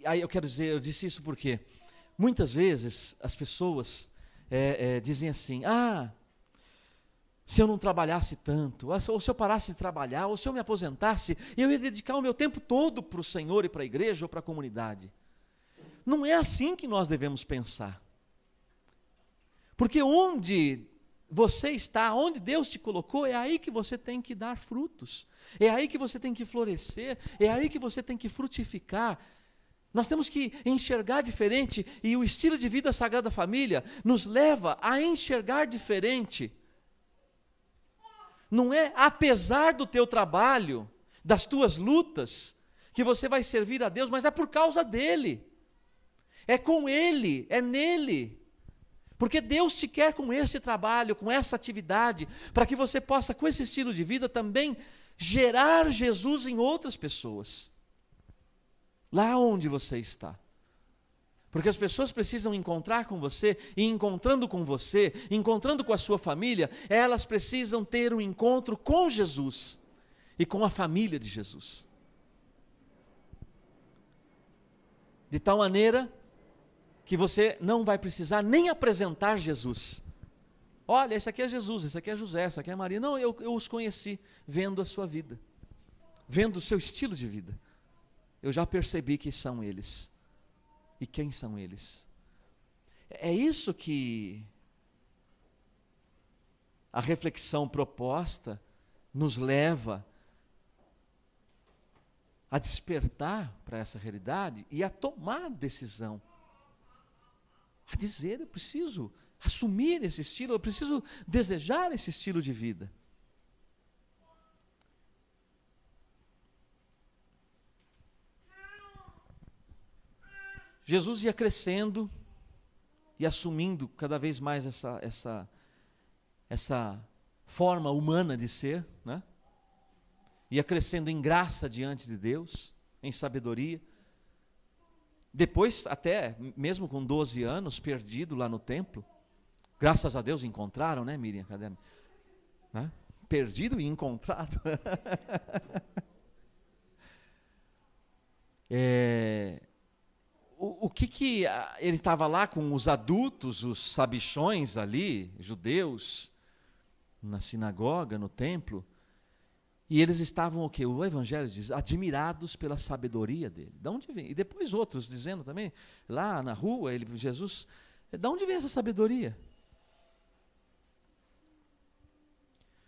aí eu quero dizer, eu disse isso porque muitas vezes as pessoas dizem assim, se eu não trabalhasse tanto, ou se eu parasse de trabalhar, ou se eu me aposentasse, eu ia dedicar o meu tempo todo para o Senhor e para a igreja ou para a comunidade. Não é assim que nós devemos pensar. Porque onde você está, onde Deus te colocou, é aí que você tem que dar frutos, é aí que você tem que florescer, é aí que você tem que frutificar. Nós temos que enxergar diferente, e o estilo de vida Sagrada Família nos leva a enxergar diferente. Não é apesar do teu trabalho, das tuas lutas, que você vai servir a Deus, mas é por causa dEle, é com Ele, é nele. Porque Deus te quer com esse trabalho, com essa atividade, para que você possa, com esse estilo de vida, também gerar Jesus em outras pessoas. Lá onde você está. Porque as pessoas precisam encontrar com você, e encontrando com você, encontrando com a sua família, elas precisam ter um encontro com Jesus e com a família de Jesus. De tal maneira que você não vai precisar nem apresentar Jesus. Olha, esse aqui é Jesus, esse aqui é José, esse aqui é Maria. Não, eu os conheci vendo a sua vida, vendo o seu estilo de vida. Eu já percebi que são eles. E quem são eles? É isso que a reflexão proposta nos leva a despertar para essa realidade e a tomar decisão. A dizer, eu preciso assumir esse estilo, eu preciso desejar esse estilo de vida. Jesus ia crescendo e assumindo cada vez mais essa forma humana de ser, né? Ia crescendo em graça diante de Deus, em sabedoria. Depois, até mesmo com 12 anos, perdido lá no templo, graças a Deus encontraram, né, Miriam? Cadê? Né? Perdido e encontrado. O que ele estava lá com os adultos, os sabichões ali, judeus, na sinagoga, no templo, e eles estavam o quê? O Evangelho diz, admirados pela sabedoria dele. De onde vem? E depois outros dizendo também, lá na rua, Jesus, de onde vem essa sabedoria?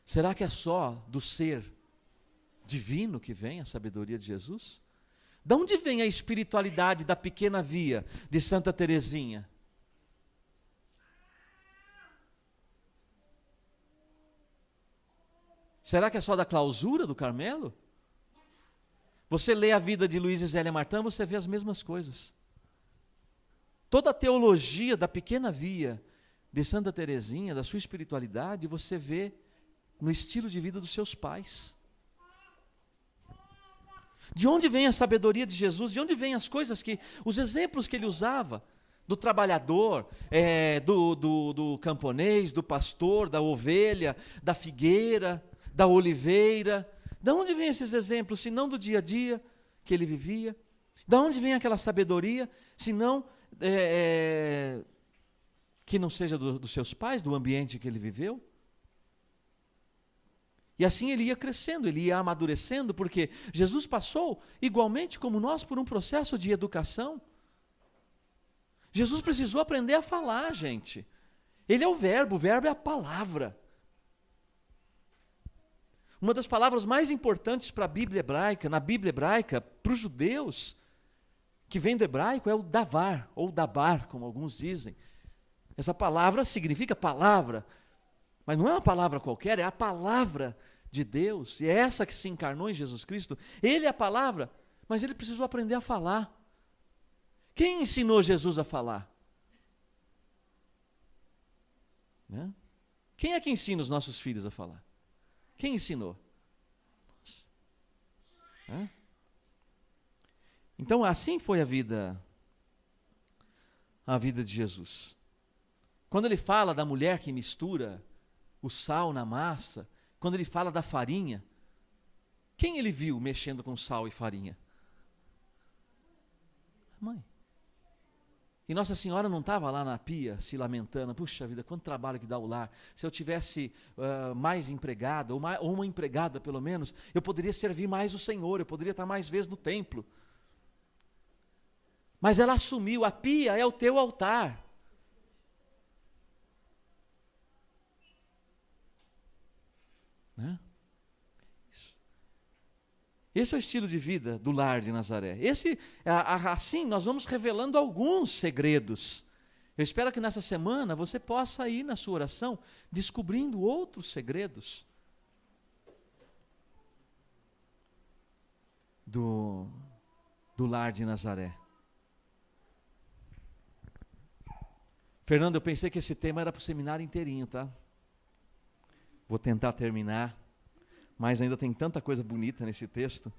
Será que é só do ser divino que vem a sabedoria de Jesus? De onde vem a espiritualidade da pequena via de Santa Teresinha? Será que é só da clausura do Carmelo? Você lê a vida de Luiz e Zélia Martin, você vê as mesmas coisas. Toda a teologia da pequena via de Santa Teresinha, da sua espiritualidade, você vê no estilo de vida dos seus pais. De onde vem a sabedoria de Jesus? De onde vem as coisas os exemplos que ele usava? Do trabalhador, do camponês, do pastor, da ovelha, da figueira, da oliveira. De onde vem esses exemplos, se não do dia a dia que ele vivia? De onde vem aquela sabedoria, se não que não seja dos seus pais, do ambiente que ele viveu. E assim ele ia crescendo, ele ia amadurecendo, porque Jesus passou, igualmente como nós, por um processo de educação. Jesus precisou aprender a falar, gente. Ele é o verbo é a palavra. Uma das palavras mais importantes para a Bíblia hebraica, na Bíblia hebraica, para os judeus, que vem do hebraico, é o davar, ou dabar, como alguns dizem. Essa palavra significa palavra, mas não é uma palavra qualquer, é a palavra de Deus, e é essa que se encarnou em Jesus Cristo. Ele é a palavra, mas ele precisou aprender a falar. Quem ensinou Jesus a falar? Né? Quem é que ensina os nossos filhos a falar? Quem ensinou? Né? Então, assim foi a vida de Jesus. Quando ele fala da mulher que mistura o sal na massa, quando ele fala da farinha, quem ele viu mexendo com sal e farinha? A mãe. E Nossa Senhora não estava lá na pia se lamentando, puxa vida, quanto trabalho que dá o lar. Se eu tivesse mais empregada, ou uma empregada pelo menos, eu poderia servir mais o Senhor, eu poderia estar mais vezes no templo. Mas ela assumiu, a pia é o teu altar. Né? Esse é o estilo de vida do lar de Nazaré. Assim, nós vamos revelando alguns segredos. Eu espero que nessa semana você possa ir na sua oração descobrindo outros segredos do lar de Nazaré. Fernando, eu pensei que esse tema era para o seminário inteirinho, tá? Vou tentar terminar, mas ainda tem tanta coisa bonita nesse texto.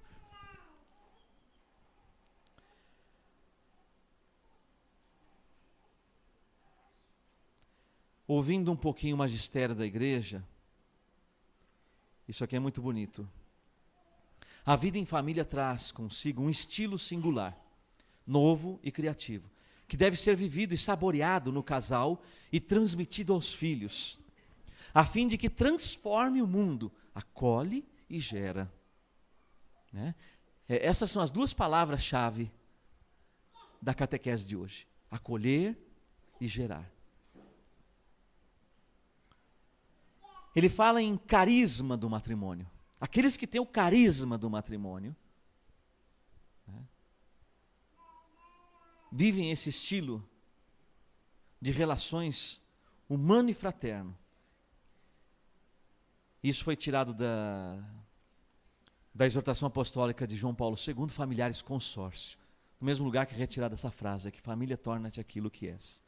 Ouvindo um pouquinho o magistério da igreja, isso aqui é muito bonito. A vida em família traz consigo um estilo singular, novo e criativo, que deve ser vivido e saboreado no casal e transmitido aos filhos, a fim de que transforme o mundo, acolhe e gera. Né? Essas são as duas palavras-chave da catequese de hoje: acolher e gerar. Ele fala em carisma do matrimônio. Aqueles que têm o carisma do matrimônio, né, vivem esse estilo de relações humano e fraterno. Isso foi tirado da exortação apostólica de João Paulo II, Familiares Consórcio. No mesmo lugar que é retirada essa frase, que família torna-te aquilo que és.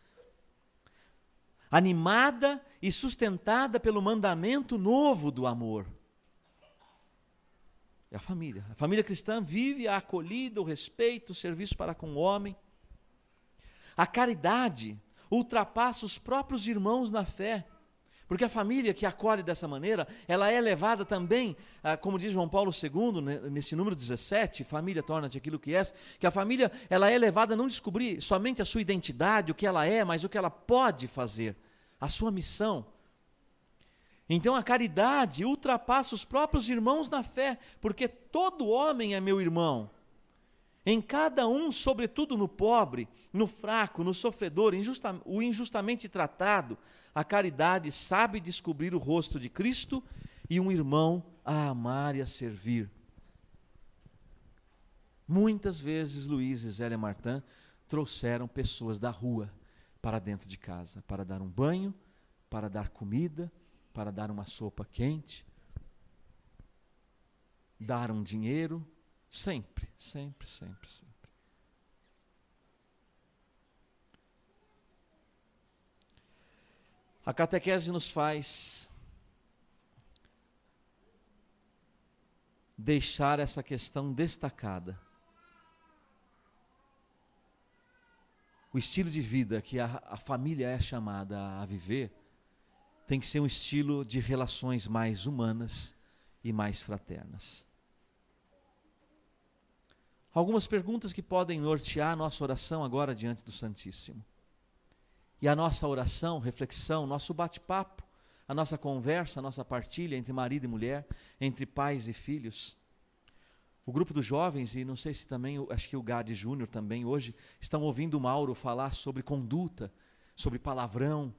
Animada e sustentada pelo mandamento novo do amor. É a família. A família cristã vive a acolhida, o respeito, o serviço para com o homem. A caridade ultrapassa os próprios irmãos na fé. Porque a família que acolhe dessa maneira, ela é levada também, como diz João Paulo II, nesse número 17, família torna-te aquilo que és, que a família ela é levada a não descobrir somente a sua identidade, o que ela é, mas o que ela pode fazer, a sua missão. Então a caridade ultrapassa os próprios irmãos na fé, porque todo homem é meu irmão. Em cada um, sobretudo no pobre, no fraco, no sofredor, o injustamente tratado, a caridade sabe descobrir o rosto de Cristo e um irmão a amar e a servir. Muitas vezes Luiz e Zélia Martin trouxeram pessoas da rua para dentro de casa, para dar um banho, para dar comida, para dar uma sopa quente, dar um dinheiro, sempre, sempre, sempre, sempre. A catequese nos faz deixar essa questão destacada. O estilo de vida que a família é chamada a viver tem que ser um estilo de relações mais humanas e mais fraternas. Algumas perguntas que podem nortear a nossa oração agora diante do Santíssimo. E a nossa oração, reflexão, nosso bate-papo, a nossa conversa, a nossa partilha entre marido e mulher, entre pais e filhos. O grupo dos jovens, e não sei se também, acho que o Gade Júnior também hoje, estão ouvindo o Mauro falar sobre conduta, sobre palavrão.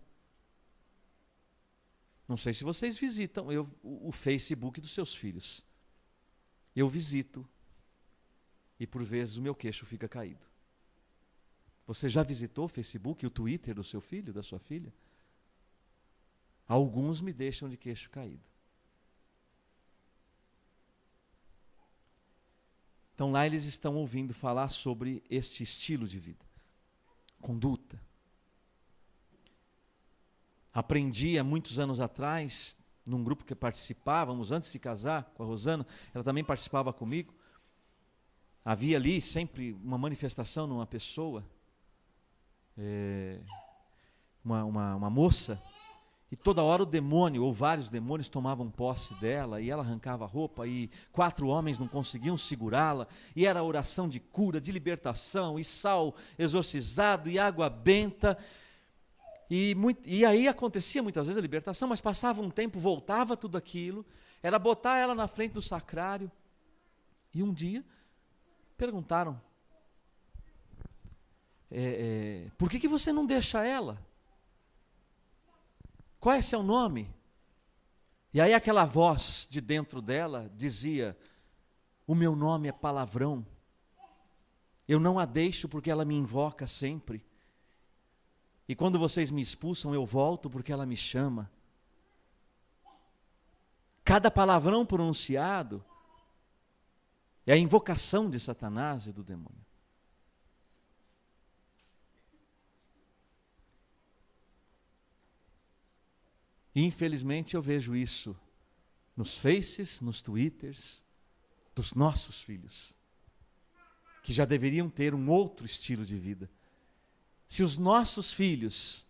Não sei se vocês visitam o Facebook dos seus filhos. Eu visito, e por vezes o meu queixo fica caído. Você já visitou o Facebook e o Twitter do seu filho, da sua filha? Alguns me deixam de queixo caído. Então lá eles estão ouvindo falar sobre este estilo de vida, conduta. Aprendi há muitos anos atrás, num grupo que participávamos, antes de casar com a Rosana, ela também participava comigo. Havia ali sempre uma manifestação numa pessoa, uma moça, e toda hora o demônio, ou vários demônios, tomavam posse dela, e ela arrancava a roupa, e 4 homens não conseguiam segurá-la, e era oração de cura, de libertação, e sal exorcizado, e água benta, e aí acontecia muitas vezes a libertação, mas passava um tempo, voltava tudo aquilo, era botar ela na frente do sacrário, e um dia perguntaram, por que você não deixa ela? Qual é seu nome? E aí aquela voz de dentro dela dizia, o meu nome é palavrão, eu não a deixo porque ela me invoca sempre, e quando vocês me expulsam eu volto porque ela me chama. Cada palavrão pronunciado é a invocação de Satanás e do demônio. E infelizmente eu vejo isso nos Faces, nos Twitters dos nossos filhos, que já deveriam ter um outro estilo de vida. Se os nossos filhos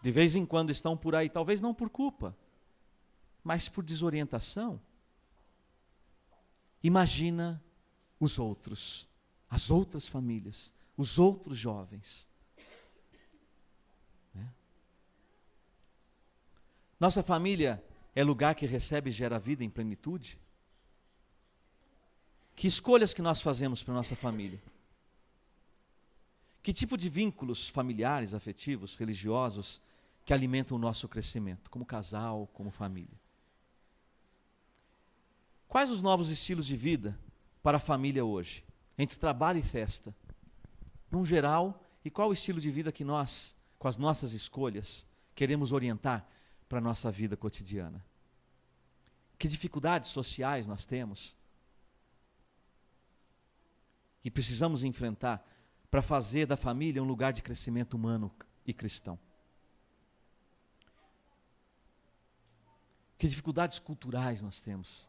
de vez em quando estão por aí, talvez não por culpa, mas por desorientação, imagina os outros, as outras famílias, os outros jovens. Nossa família é lugar que recebe e gera vida em plenitude? Que escolhas que nós fazemos para a nossa família? Que tipo de vínculos familiares, afetivos, religiosos que alimentam o nosso crescimento, como casal, como família? Quais os novos estilos de vida para a família hoje? Entre trabalho e festa, num geral, e qual o estilo de vida que nós, com as nossas escolhas, queremos orientar para a nossa vida cotidiana? Que dificuldades sociais nós temos e precisamos enfrentar para fazer da família um lugar de crescimento humano e cristão? Que dificuldades culturais nós temos?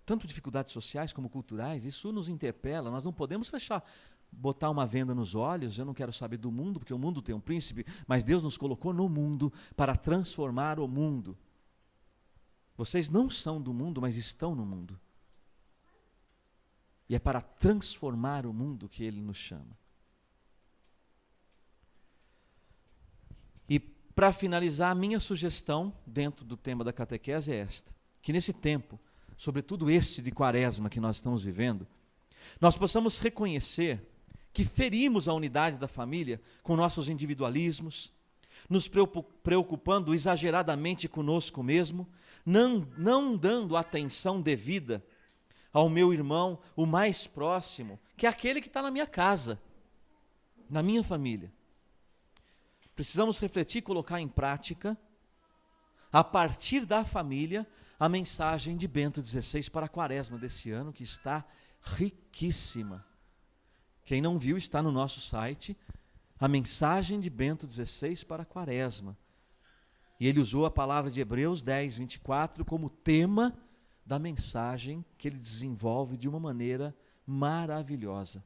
Tanto dificuldades sociais como culturais, isso nos interpela, nós não podemos botar uma venda nos olhos. Eu não quero saber do mundo, porque o mundo tem um príncipe, mas Deus nos colocou no mundo para transformar o mundo. Vocês não são do mundo, mas estão no mundo. E é para transformar o mundo que Ele nos chama. E para finalizar, a minha sugestão dentro do tema da catequese é esta, que nesse tempo, sobretudo este de Quaresma que nós estamos vivendo, nós possamos reconhecer que ferimos a unidade da família com nossos individualismos, nos preocupando exageradamente conosco mesmo, não dando atenção devida ao meu irmão, o mais próximo, que é aquele que está na minha casa, na minha família. Precisamos refletir e colocar em prática, a partir da família, a mensagem de Bento XVI para a Quaresma desse ano, que está riquíssima. Quem não viu, está no nosso site, a mensagem de Bento XVI para a Quaresma. E ele usou a palavra de Hebreus 10, 24 como tema da mensagem que ele desenvolve de uma maneira maravilhosa.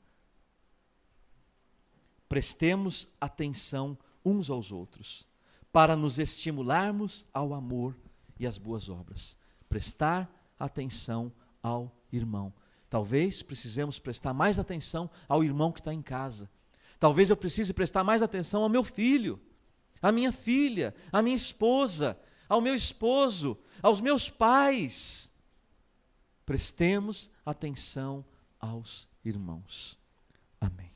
Prestemos atenção uns aos outros, para nos estimularmos ao amor e às boas obras. Prestar atenção ao irmão. Talvez precisemos prestar mais atenção ao irmão que está em casa. Talvez eu precise prestar mais atenção ao meu filho, à minha filha, à minha esposa, ao meu esposo, aos meus pais. Prestemos atenção aos irmãos. Amém.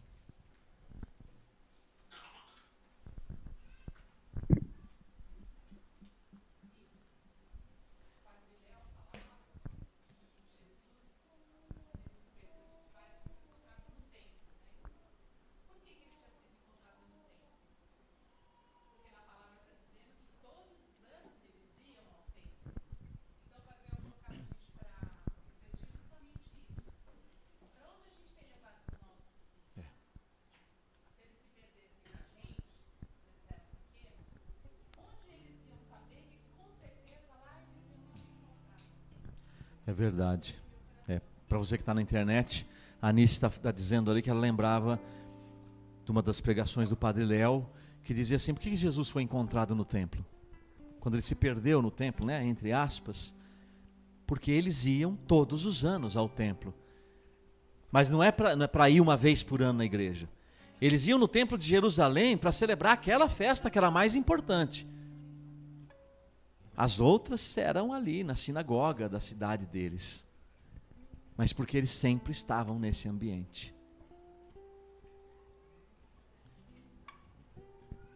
É verdade. Para você que está na internet, a Anice está dizendo ali que ela lembrava de uma das pregações do Padre Léo, que dizia assim: por que Jesus foi encontrado no templo? Quando ele se perdeu no templo, né, entre aspas, porque eles iam todos os anos ao templo. Mas não é para ir uma vez por ano na igreja. Eles iam no templo de Jerusalém para celebrar aquela festa que era a mais importante. As outras eram ali na sinagoga da cidade deles. Mas porque eles sempre estavam nesse ambiente.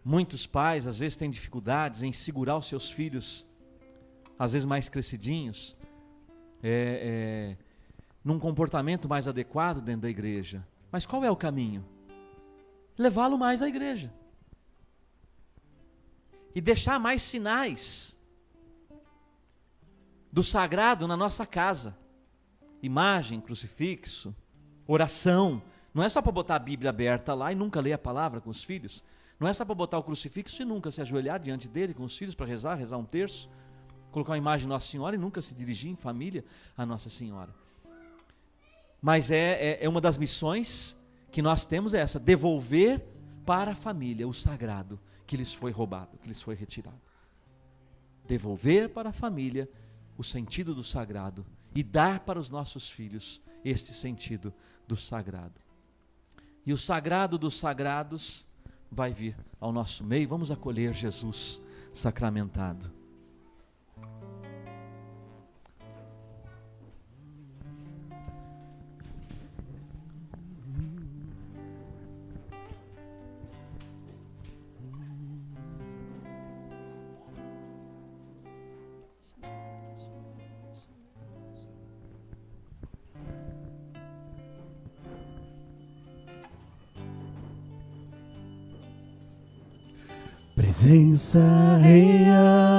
Muitos pais às vezes têm dificuldades em segurar os seus filhos, às vezes mais crescidinhos, num comportamento mais adequado dentro da igreja. Mas qual é o caminho? Levá-lo mais à igreja. E deixar mais sinais do sagrado na nossa casa. Imagem, crucifixo, oração. Não é só para botar a Bíblia aberta lá e nunca ler a palavra com os filhos. Não é só para botar o crucifixo e nunca se ajoelhar diante dele com os filhos para rezar um terço. Colocar uma imagem de Nossa Senhora e nunca se dirigir em família a Nossa Senhora. Mas é uma das missões que nós temos, é essa: devolver para a família o sagrado que lhes foi roubado, que lhes foi retirado. Devolver para a família o sentido do sagrado e dar para os nossos filhos este sentido do sagrado. E o sagrado dos sagrados vai vir ao nosso meio. Vamos acolher Jesus sacramentado. Presença real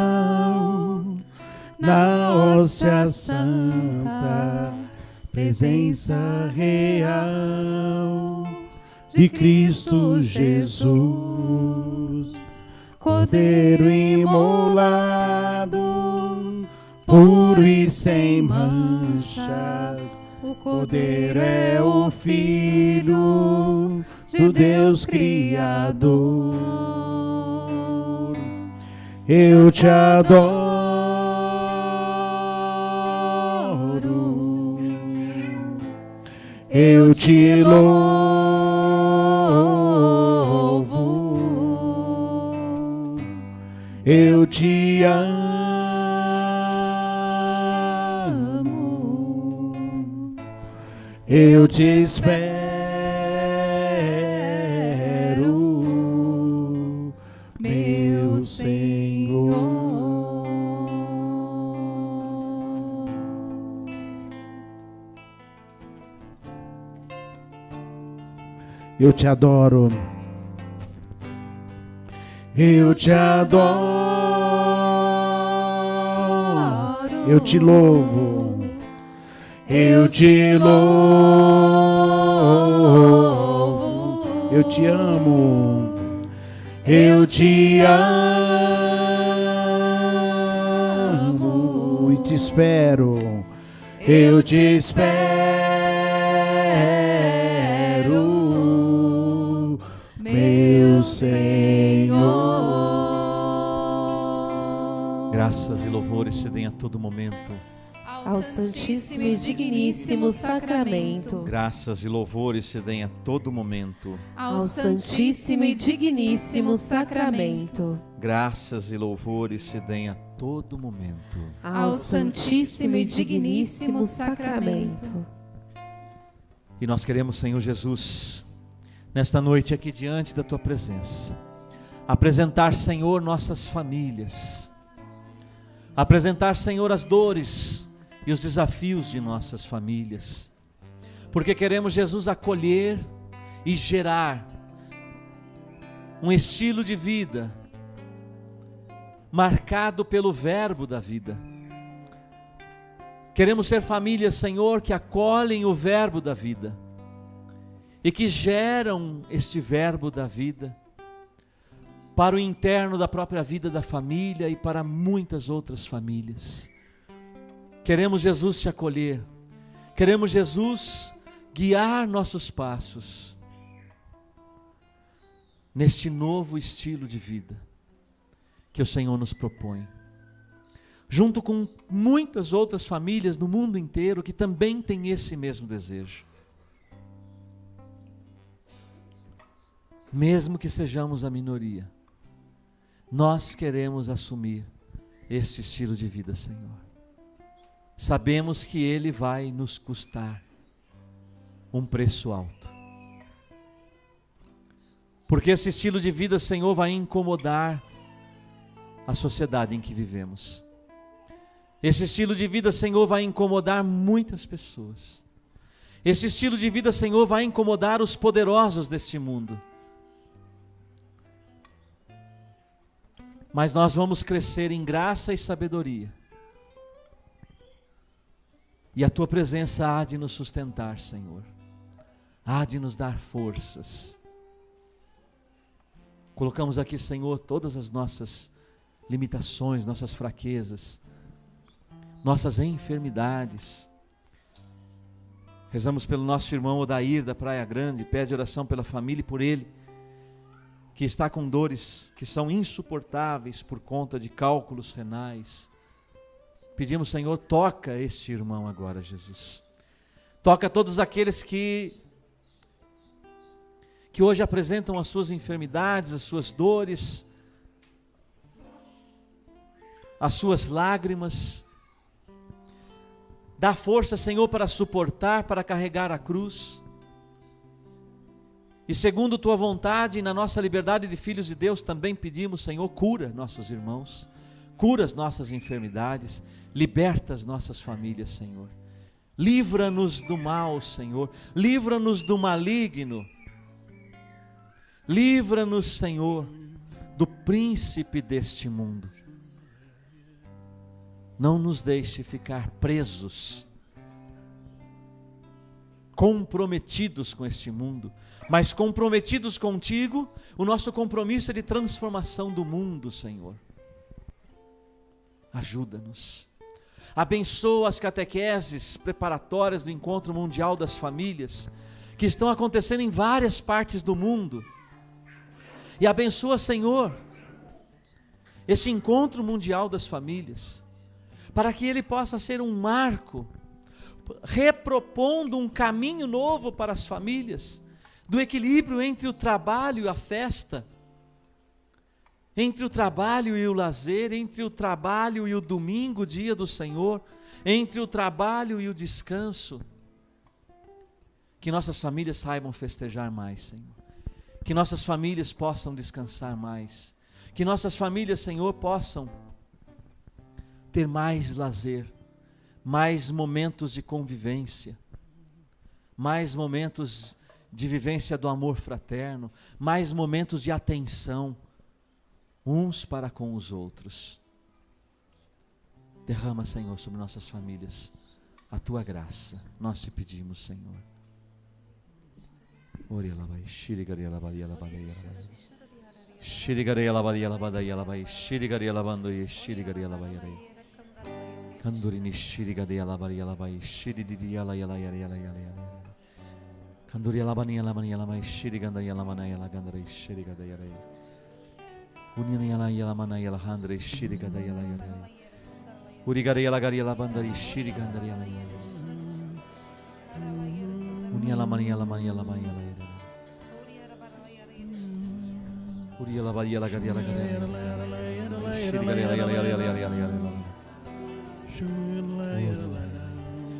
na hóstia santa, presença real de Cristo Jesus, Cordeiro imolado, puro e sem manchas. O Cordeiro é o Filho do Deus Criador. Eu te adoro, eu te louvo, eu te amo, eu te espero, meu Senhor. Eu te adoro, eu te adoro, eu te louvo, eu te louvo, eu te amo, eu te amo e te espero, eu te espero, meu Senhor. Graças e louvores se deem a todo momento ao Santíssimo e Digníssimo Sacramento, Graças e louvores se deem a todo momento. ao Santíssimo e Digníssimo Sacramento, Graças e louvores se deem a todo momento. ao Santíssimo e Digníssimo Sacramento. E nós queremos, Senhor Jesus, nesta noite aqui diante da Tua presença, apresentar, Senhor, nossas famílias, apresentar, Senhor, as dores e os desafios de nossas famílias, porque queremos, Jesus, acolher e gerar um estilo de vida marcado pelo verbo da vida. Queremos ser famílias, Senhor, que acolhem o verbo da vida e que geram este verbo da vida para o interno da própria vida da família e para muitas outras famílias. Queremos, Jesus, te acolher. Queremos, Jesus, guiar nossos passos neste novo estilo de vida que o Senhor nos propõe, junto com muitas outras famílias no mundo inteiro que também têm esse mesmo desejo. Mesmo que sejamos a minoria, nós queremos assumir este estilo de vida, Senhor. Sabemos que ele vai nos custar um preço alto, porque esse estilo de vida, Senhor, vai incomodar a sociedade em que vivemos. Esse estilo de vida, Senhor, vai incomodar muitas pessoas. Esse estilo de vida, Senhor, vai incomodar os poderosos deste mundo. Mas nós vamos crescer em graça e sabedoria. E a Tua presença há de nos sustentar, Senhor. Há de nos dar forças. Colocamos aqui, Senhor, todas as nossas limitações, nossas fraquezas, nossas enfermidades. Rezamos pelo nosso irmão Odair da Praia Grande, pede oração pela família e por ele, que está com dores que são insuportáveis por conta de cálculos renais. Pedimos, Senhor, toca este irmão agora, Jesus. Toca todos aqueles que hoje apresentam as suas enfermidades, as suas dores, as suas lágrimas. Dá força, Senhor, para suportar, para carregar a cruz. E segundo Tua vontade, na nossa liberdade de filhos de Deus, também pedimos, Senhor, cura nossos irmãos, cura as nossas enfermidades, liberta as nossas famílias, Senhor. Livra-nos do mal, Senhor, livra-nos do maligno. Livra-nos, Senhor, do príncipe deste mundo. Não nos deixe ficar presos, comprometidos com este mundo, mas comprometidos contigo. O nosso compromisso é de transformação do mundo, Senhor. Ajuda-nos. Abençoa as catequeses preparatórias do Encontro Mundial das Famílias, que estão acontecendo em várias partes do mundo. E abençoa, Senhor, este Encontro Mundial das Famílias, para que ele possa ser um marco, repropondo um caminho novo para as famílias, do equilíbrio entre o trabalho e a festa, entre o trabalho e o lazer, entre o trabalho e o domingo, dia do Senhor, entre o trabalho e o descanso. Que nossas famílias saibam festejar mais, Senhor. Que nossas famílias possam descansar mais. Que nossas famílias, Senhor, possam ter mais lazer, mais momentos de convivência, mais momentos de vivência do amor fraterno, mais momentos de atenção uns para com os outros. Derrama, Senhor, sobre nossas famílias a Tua graça, nós te pedimos, Senhor. Ori labai, shirigari labai, labai, shirigari labai, labai, labai, shirigari labando e shirigari labai. Kandurini shirigari labai, labai, shiridi yala yala yala yala yala. Kanduri labani labani labai, shiriganda yala mana yala gandari shirigada yala. Unini yala yala mana yala handre shirigada yala yala. Urigaria lagaria labandari shiri gandaria la. Unia la mania la mania la mania la. Uria la baria lagaria lagaria. Shiri garia la.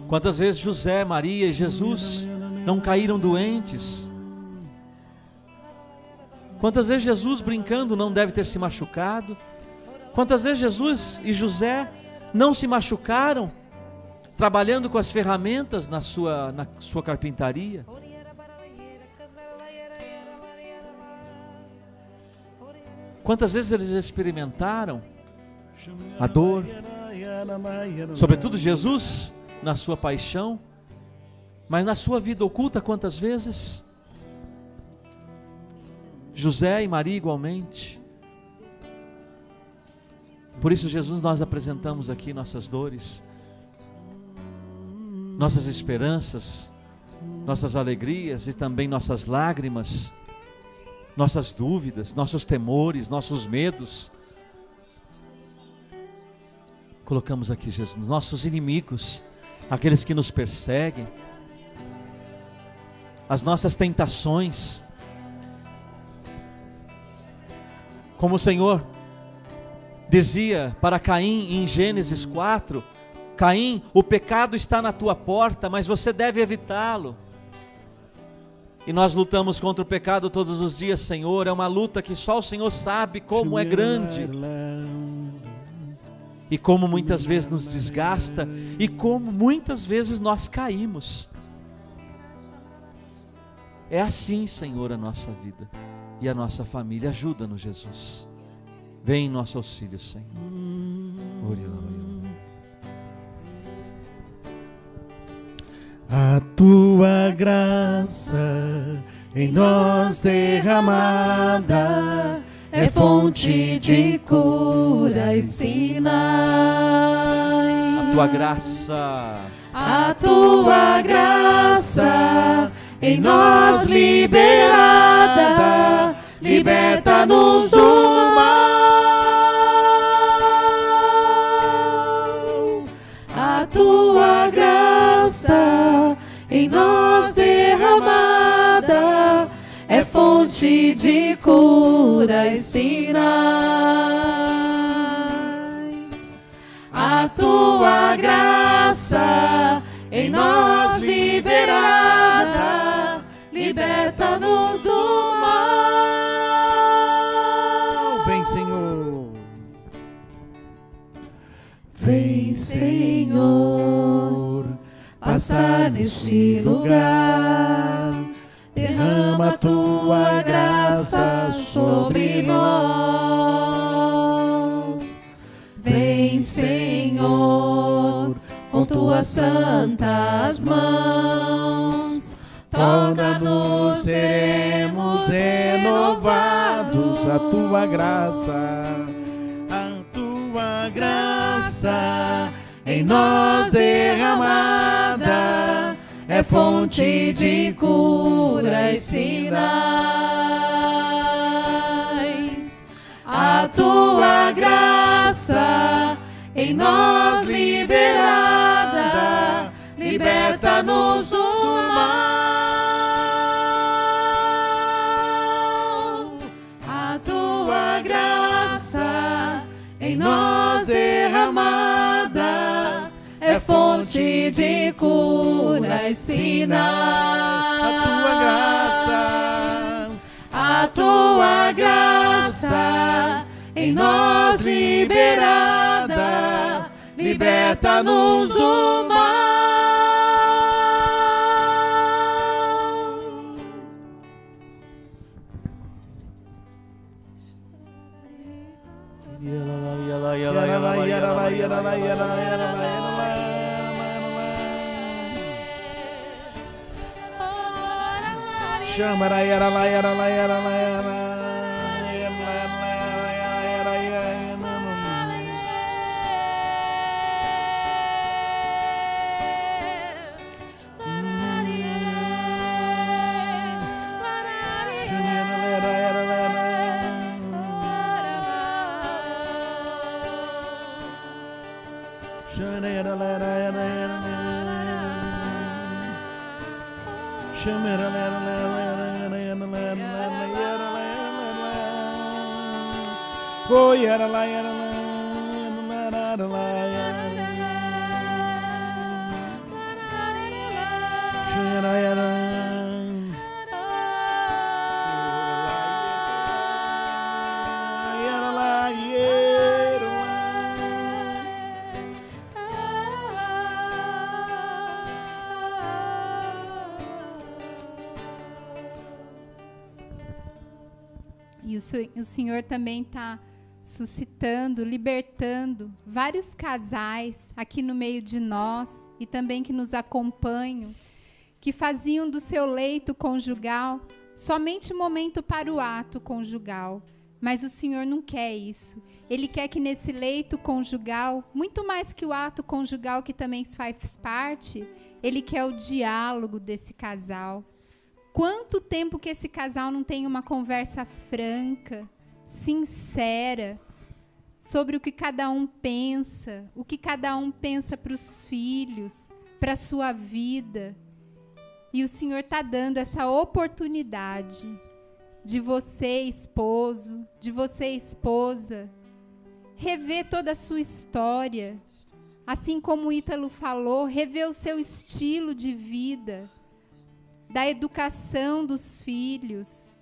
Quantas vezes José, Maria e Jesus não caíram doentes? Quantas vezes Jesus, brincando, não deve ter se machucado? Quantas vezes Jesus e José não se machucaram trabalhando com as ferramentas na sua carpintaria? Quantas vezes eles experimentaram a dor? Sobretudo Jesus na sua paixão, mas na sua vida oculta, quantas vezes? José e Maria igualmente. Por isso, Jesus, nós apresentamos aqui nossas dores, nossas esperanças, nossas alegrias e também nossas lágrimas, nossas dúvidas, nossos temores, nossos medos. Colocamos aqui, Jesus, nossos inimigos, aqueles que nos perseguem, as nossas tentações. Como o Senhor dizia para Caim em Gênesis 4, Caim, o pecado está na tua porta, mas você deve evitá-lo. E nós lutamos contra o pecado todos os dias, Senhor, é uma luta que só o Senhor sabe como é grande. E como muitas vezes nos desgasta, e como muitas vezes nós caímos. É assim, Senhor, a nossa vida e a nossa família. Ajuda-nos, Jesus. Vem em nosso auxílio, Senhor. A tua graça em nós derramada é fonte de cura e sinais. A tua graça, A tua graça em nós liberada, liberta-nos do mal. A tua graça em nós derramada é fonte de cura e sinais. A tua graça em nós liberada, liberta-nos do mal. Vem, Senhor. Vem, Senhor, passar neste lugar. Derrama a tua graça sobre nós. Vem, Senhor, com tuas santas mãos. Toca-nos, seremos renovados. A tua graça Em nós derramada é fonte de cura e sinais. A tua graça em nós liberada, liberta-nos do mal. A tua graça em nós derramadas é fonte de cura e sinais. A tua graça em nós liberada, liberta-nos do mal. Oh, yara la yara la. E o Senhor também está suscitando, libertando vários casais aqui no meio de nós e também que nos acompanham, que faziam do seu leito conjugal somente momento para o ato conjugal. Mas o Senhor não quer isso. Ele quer que nesse leito conjugal, muito mais que o ato conjugal que também faz parte, Ele quer o diálogo desse casal. Quanto tempo que esse casal não tem uma conversa franca, sincera, sobre o que cada um pensa, o que cada um pensa para os filhos, para a sua vida. E o Senhor está dando essa oportunidade de você, esposo, de você, esposa, rever toda a sua história. Assim como o Ítalo falou, rever o seu estilo de vida, da educação dos filhos,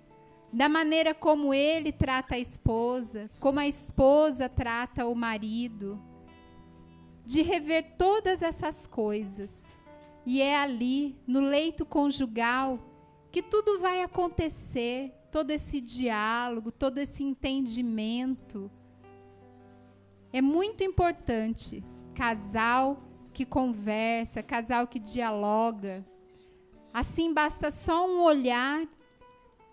da maneira como ele trata a esposa, como a esposa trata o marido, de rever todas essas coisas. E é ali, no leito conjugal, que tudo vai acontecer, todo esse diálogo, todo esse entendimento. É muito importante, casal que conversa, casal que dialoga. Assim basta só um olhar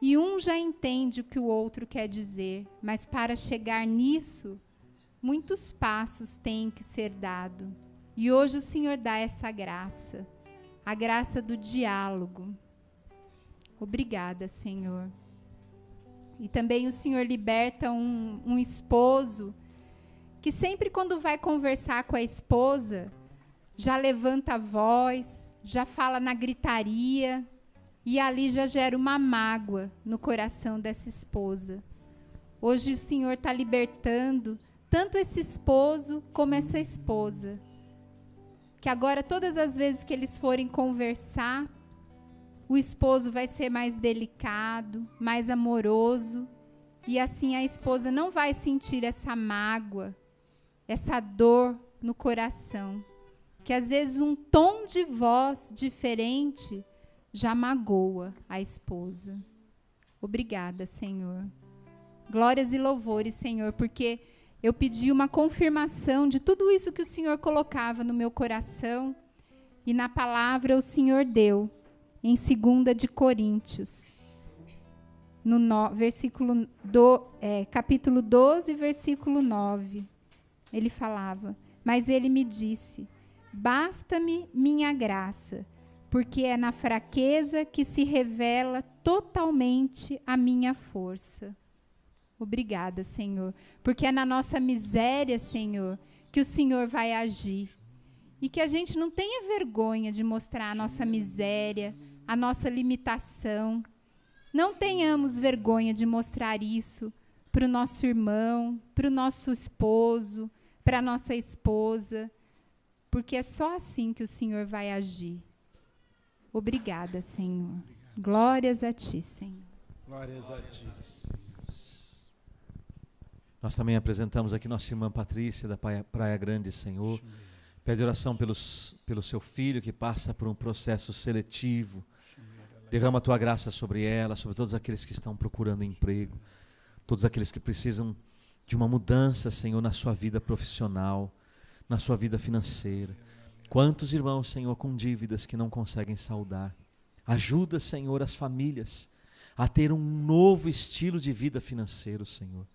e um já entende o que o outro quer dizer. Mas para chegar nisso, muitos passos têm que ser dados. E hoje o Senhor dá essa graça, a graça do diálogo. Obrigada, Senhor. E também o Senhor liberta um esposo que sempre quando vai conversar com a esposa, já levanta a voz, já fala na gritaria, e ali já gera uma mágoa no coração dessa esposa. Hoje o Senhor está libertando tanto esse esposo como essa esposa. Que agora, todas as vezes que eles forem conversar, o esposo vai ser mais delicado, mais amoroso, e assim a esposa não vai sentir essa mágoa, essa dor no coração. Que às vezes um tom de voz diferente já magoa a esposa. Obrigada, Senhor. Glórias e louvores, Senhor, porque eu pedi uma confirmação de tudo isso que o Senhor colocava no meu coração, e na palavra o Senhor deu, em 2 de Coríntios, capítulo 12, versículo 9. Ele falava, mas ele me disse, basta-me minha graça, porque é na fraqueza que se revela totalmente a minha força. Obrigada, Senhor, porque é na nossa miséria, Senhor, que o Senhor vai agir. E que a gente não tenha vergonha de mostrar a nossa miséria, a nossa limitação. Não tenhamos vergonha de mostrar isso para o nosso irmão, para o nosso esposo, para a nossa esposa, porque é só assim que o Senhor vai agir. Obrigada, Senhor. Glórias a Ti, Senhor. Glórias a Ti. Nós também apresentamos aqui nossa irmã Patrícia, da Praia Grande, Senhor. Pede oração pelo seu filho, que passa por um processo seletivo. Derrama a Tua graça sobre ela, sobre todos aqueles que estão procurando emprego, todos aqueles que precisam de uma mudança, Senhor, na sua vida profissional, na sua vida financeira. Quantos irmãos, Senhor, com dívidas que não conseguem saldar. Ajuda, Senhor, as famílias a ter um novo estilo de vida financeiro, Senhor.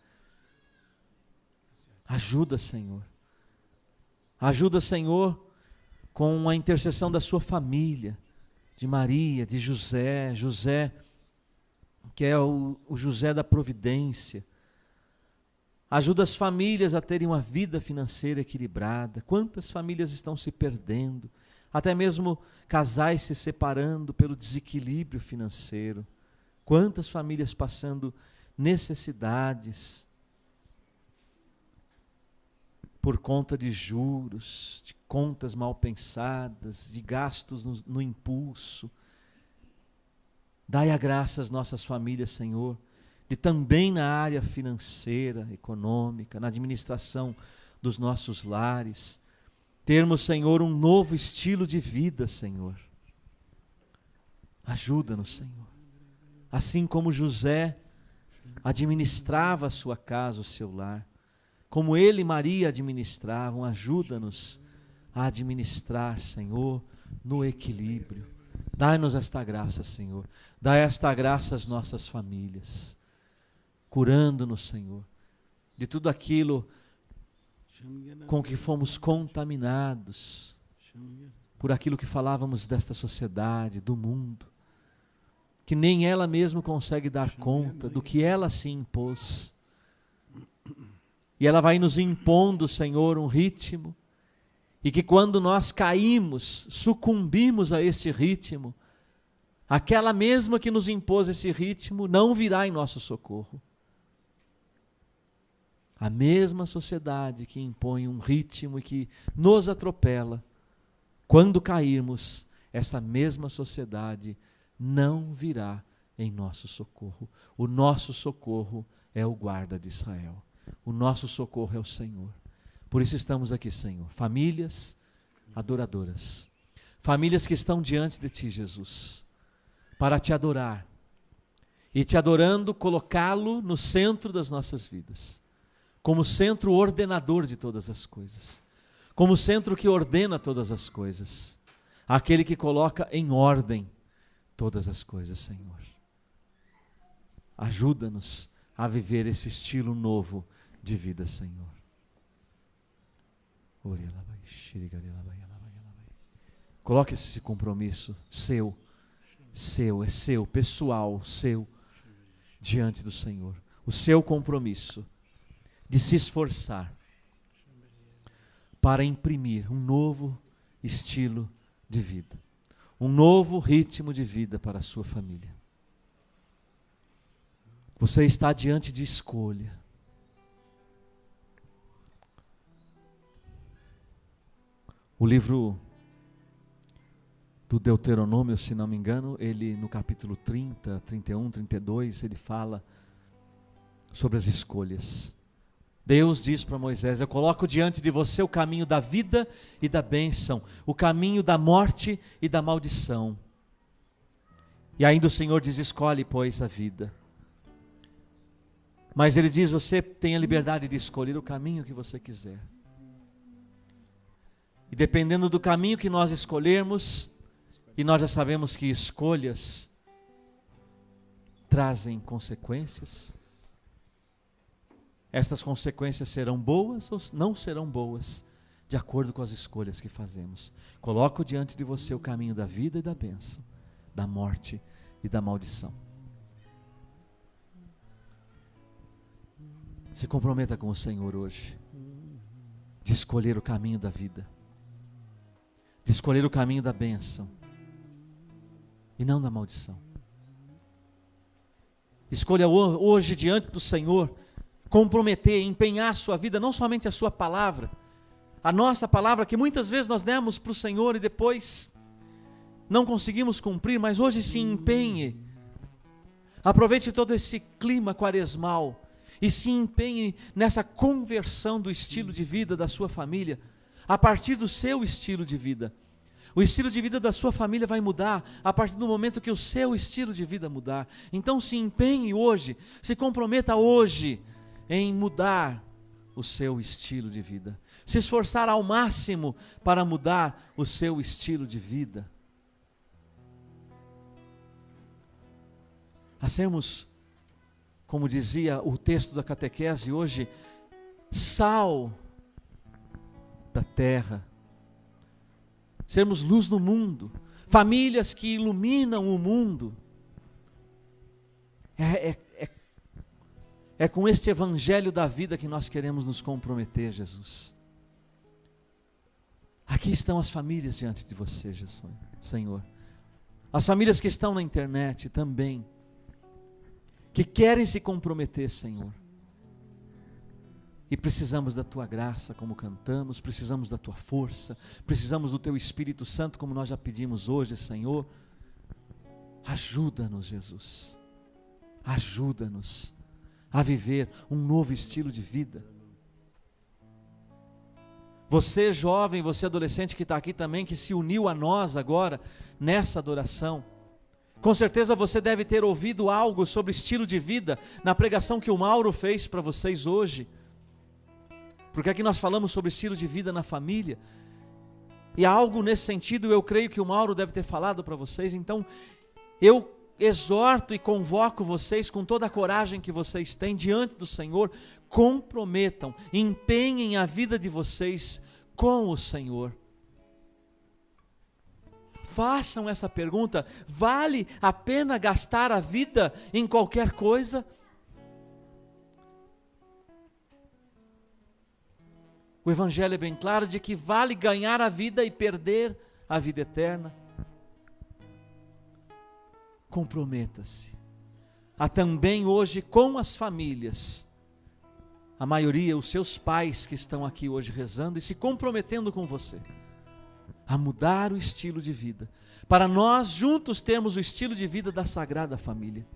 Ajuda, Senhor. Ajuda, Senhor, com a intercessão da sua família, de Maria, de José, que é o José da providência. Ajuda as famílias a terem uma vida financeira equilibrada. Quantas famílias estão se perdendo até mesmo casais se separando pelo desequilíbrio financeiro. Quantas famílias passando necessidades por conta de juros, de contas mal pensadas, de gastos no impulso. Dai a graça às nossas famílias, Senhor, de também na área financeira, econômica, na administração dos nossos lares, termos, Senhor, um novo estilo de vida, Senhor. Ajuda-nos, Senhor. Assim como José administrava a sua casa, o seu lar, como ele e Maria administravam, ajuda-nos a administrar, Senhor, no equilíbrio. Dai-nos esta graça, Senhor. Dai esta graça às nossas famílias, curando-nos, Senhor, de tudo aquilo com que fomos contaminados, por aquilo que falávamos desta sociedade, do mundo, que nem ela mesma consegue dar conta do que ela se impôs. E ela vai nos impondo, Senhor, um ritmo, e que quando nós caímos, sucumbimos a este ritmo, aquela mesma que nos impôs esse ritmo não virá em nosso socorro. A mesma sociedade que impõe um ritmo e que nos atropela, quando cairmos, essa mesma sociedade não virá em nosso socorro. O nosso socorro é o guarda de Israel. O nosso socorro é o Senhor. Por isso estamos aqui, Senhor. Famílias adoradoras. Famílias que estão diante de Ti, Jesus, para Te adorar. E Te adorando, colocá-lo no centro das nossas vidas. Como centro ordenador de todas as coisas. Como centro que ordena todas as coisas. Aquele que coloca em ordem todas as coisas, Senhor. Ajuda-nos a viver esse estilo novo de vida, Senhor. Coloque esse compromisso seu, é seu, pessoal, seu, diante do Senhor. O seu compromisso de se esforçar para imprimir um novo estilo de vida, um novo ritmo de vida para a sua família. Você está diante de escolha. O livro do Deuteronômio, se não me engano, ele no capítulo 30, 31, 32, ele fala sobre as escolhas. Deus diz para Moisés: eu coloco diante de você o caminho da vida e da bênção, o caminho da morte e da maldição. E ainda o Senhor diz: escolhe, pois, a vida. Mas Ele diz: você tem a liberdade de escolher o caminho que você quiser. E dependendo do caminho que nós escolhermos, e nós já sabemos que escolhas trazem consequências, estas consequências serão boas ou não serão boas, de acordo com as escolhas que fazemos. Coloco diante de você o caminho da vida e da bênção, da morte e da maldição. Se comprometa com o Senhor hoje, de escolher o caminho da vida, de escolher o caminho da bênção, e não da maldição. Escolha hoje diante do Senhor, comprometer, empenhar a sua vida, não somente a sua palavra, a nossa palavra que muitas vezes nós demos para o Senhor e depois não conseguimos cumprir, mas hoje se empenhe, aproveite todo esse clima quaresmal e se empenhe nessa conversão do estilo de vida da sua família, a partir do seu estilo de vida. O estilo de vida da sua família vai mudar a partir do momento que o seu estilo de vida mudar. Então se empenhe hoje, se comprometa hoje em mudar o seu estilo de vida. Se esforçar ao máximo para mudar o seu estilo de vida. A sermos, como dizia o texto da catequese hoje, sal da terra. Sermos luz no mundo, famílias que iluminam o mundo. É com este evangelho da vida que nós queremos nos comprometer, Jesus. Aqui estão as famílias diante de você, Jesus, Senhor. As famílias que estão na internet também, que querem se comprometer, Senhor. E precisamos da Tua graça, como cantamos, precisamos da Tua força, precisamos do Teu Espírito Santo, como nós já pedimos hoje, Senhor. Ajuda-nos, Jesus. Ajuda-nos a viver um novo estilo de vida. Você jovem, você adolescente que está aqui também, que se uniu a nós agora, nessa adoração, com certeza você deve ter ouvido algo sobre estilo de vida, na pregação que o Mauro fez para vocês hoje, porque aqui nós falamos sobre estilo de vida na família, e algo nesse sentido eu creio que o Mauro deve ter falado para vocês. Então eu exorto e convoco vocês com toda a coragem que vocês têm diante do Senhor, comprometam, empenhem a vida de vocês com o Senhor. Façam essa pergunta: vale a pena gastar a vida em qualquer coisa? O Evangelho é bem claro de que vale ganhar a vida e perder a vida eterna. Comprometa-se a também hoje com as famílias, a maioria, os seus pais que estão aqui hoje rezando e se comprometendo com você, a mudar o estilo de vida, para nós juntos termos o estilo de vida da Sagrada Família.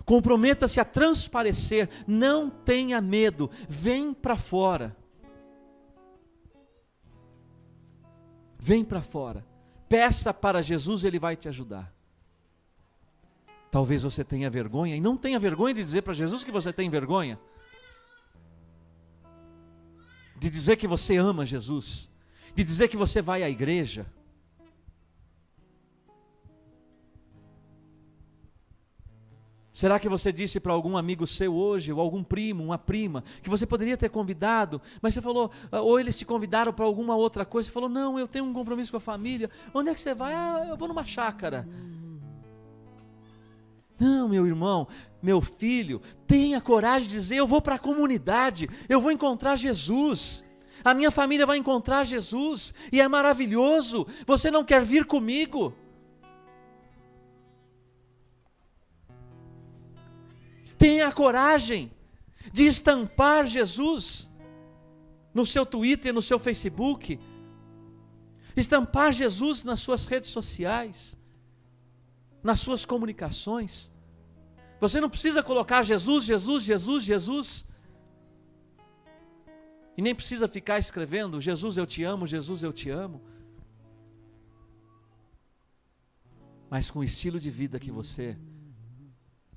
Comprometa-se a transparecer, não tenha medo, vem para fora. Vem para fora, peça para Jesus, Ele vai te ajudar. Talvez você tenha vergonha, e não tenha vergonha de dizer para Jesus que você tem vergonha, de dizer que você ama Jesus, de dizer que você vai à igreja. Será que você disse para algum amigo seu hoje, ou algum primo, uma prima, que você poderia ter convidado, mas você falou, ou eles te convidaram para alguma outra coisa, você falou, não, eu tenho um compromisso com a família. Onde é que você vai? Ah, eu vou numa chácara. Não, meu irmão, meu filho, tenha coragem de dizer, eu vou para a comunidade, eu vou encontrar Jesus, a minha família vai encontrar Jesus, e é maravilhoso, você não quer vir comigo? Tenha a coragem de estampar Jesus no seu Twitter, no seu Facebook, estampar Jesus nas suas redes sociais, nas suas comunicações. Você não precisa colocar Jesus, Jesus, Jesus, Jesus, e nem precisa ficar escrevendo Jesus eu te amo, Jesus eu te amo, mas com o estilo de vida que você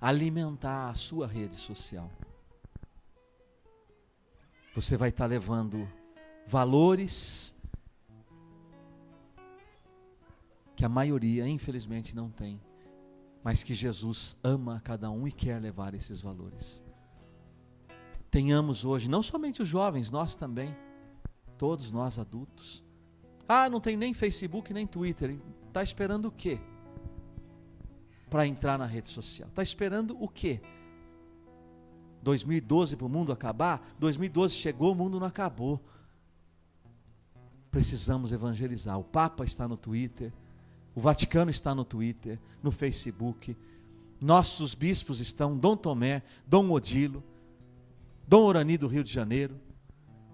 alimentar a sua rede social, você vai estar levando valores que a maioria infelizmente não tem, mas que Jesus ama a cada um e quer levar esses valores. Tenhamos hoje, não somente os jovens, nós também, todos nós adultos. Ah, não tem nem Facebook nem Twitter, está esperando o quê? Para entrar na rede social, está esperando o quê? 2012 para o mundo acabar? 2012 chegou, o mundo não acabou. Precisamos evangelizar. O Papa está no Twitter, o Vaticano está no Twitter, no Facebook, nossos bispos estão, Dom Tomé, Dom Odilo, Dom Orani do Rio de Janeiro,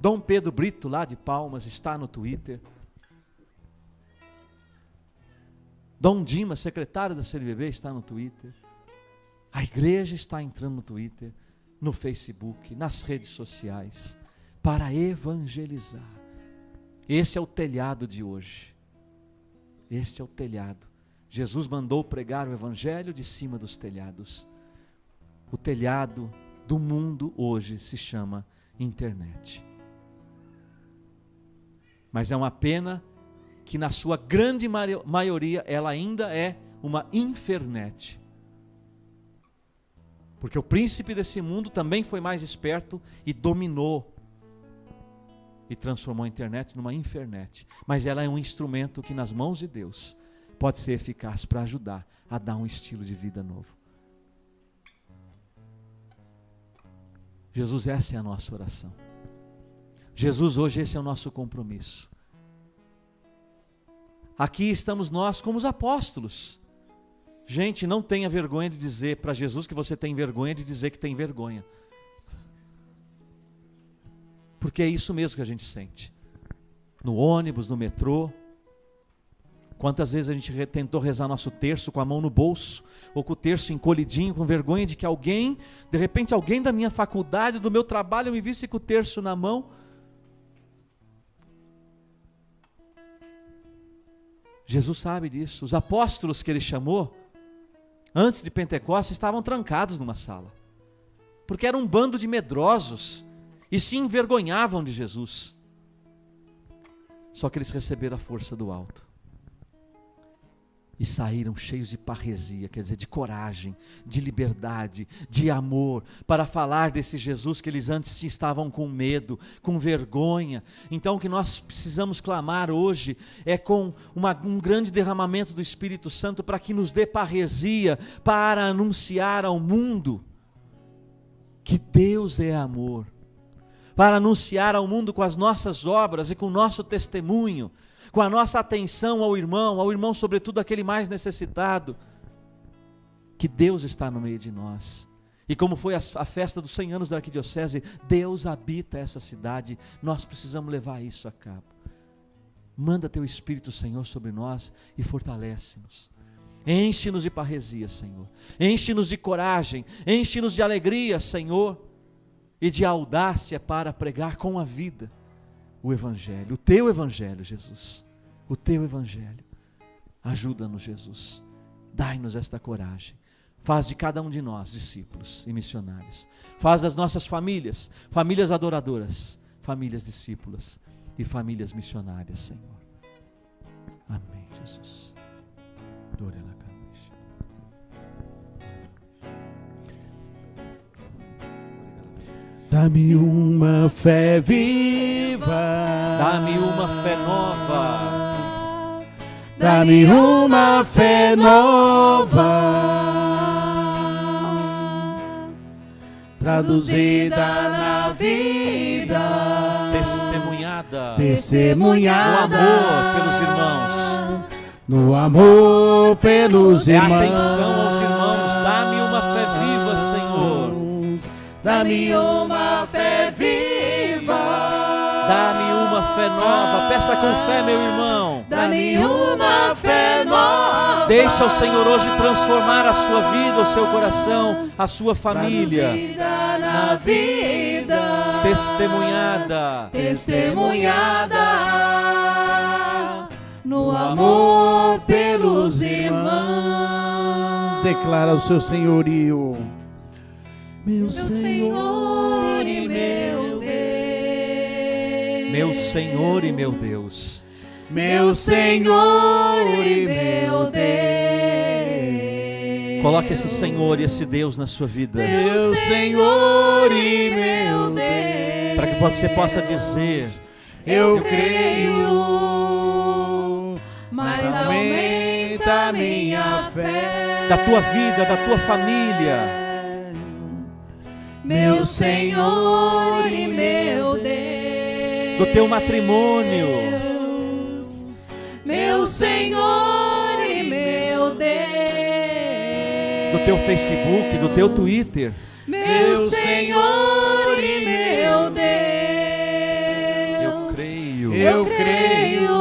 Dom Pedro Brito lá de Palmas está no Twitter, Dom Dimas, secretário da CNBB, está no Twitter. A igreja está entrando no Twitter, no Facebook, nas redes sociais, para evangelizar. Esse é o telhado de hoje. Este é o telhado. Jesus mandou pregar o evangelho de cima dos telhados. O telhado do mundo hoje se chama internet. Mas é uma pena que na sua grande maioria ela ainda é uma infernet. Porque o príncipe desse mundo também foi mais esperto e dominou e transformou a internet numa infernet. Mas ela é um instrumento que nas mãos de Deus pode ser eficaz para ajudar a dar um estilo de vida novo. Jesus, essa é a nossa oração. Jesus, hoje esse é o nosso compromisso. Aqui estamos nós como os apóstolos. Gente, não tenha vergonha de dizer para Jesus que você tem vergonha de dizer que tem vergonha. Porque é isso mesmo que a gente sente. No ônibus, no metrô. Quantas vezes a gente tentou rezar nosso terço com a mão no bolso, ou com o terço encolhidinho, com vergonha de que alguém, de repente alguém da minha faculdade, do meu trabalho, me visse com o terço na mão. Jesus sabe disso. Os apóstolos que ele chamou, antes de Pentecostes, estavam trancados numa sala. Porque era um bando de medrosos, e se envergonhavam de Jesus. Só que eles receberam a força do alto. E saíram cheios de parresia, quer dizer, de coragem, de liberdade, de amor, para falar desse Jesus que eles antes estavam com medo, com vergonha. Então o que nós precisamos clamar hoje é com um grande derramamento do Espírito Santo para que nos dê parresia, para anunciar ao mundo que Deus é amor, para anunciar ao mundo com as nossas obras e com o nosso testemunho, com a nossa atenção ao irmão sobretudo aquele mais necessitado, que Deus está no meio de nós. E como foi a festa dos 100 anos da Arquidiocese, Deus habita essa cidade, nós precisamos levar isso a cabo. Manda teu Espírito, Senhor, sobre nós e fortalece-nos. Enche-nos de parresia, Senhor. Enche-nos de coragem, enche-nos de alegria, Senhor, e de audácia para pregar com a vida o Evangelho, o Teu Evangelho, Jesus, o Teu Evangelho. Ajuda-nos, Jesus, dai-nos esta coragem, faz de cada um de nós discípulos e missionários, faz das nossas famílias, famílias adoradoras, famílias discípulas e famílias missionárias, Senhor. Amém, Jesus. Dá-me uma fé viva, dá-me uma fé nova, dá-me uma fé nova, traduzida na vida, testemunhada no amor pelos irmãos. No amor pelos irmãos. Atenção aos irmãos, dá-me uma fé viva, Senhor. Dá-me uma fé viva, dá-me uma fé nova. Peça com fé, meu irmão. Dá-me uma fé nova. Deixa o Senhor hoje transformar a sua vida, o seu coração, a sua família. Na vida, testemunhada no amor pelos irmãos. Declara o seu senhorio. Meu Senhor e meu Deus. Meu Senhor e meu Deus. Meu Senhor e meu Deus. Coloque esse Senhor e esse Deus na sua vida. Meu Senhor e meu Deus. Para que você possa dizer: eu creio, mas aumenta a minha fé. Da tua vida, da tua família. Meu Senhor e meu Deus. Do teu matrimônio. Meu Senhor e meu Deus. Do teu Facebook, do teu Twitter. Meu Senhor e meu Deus. Eu creio,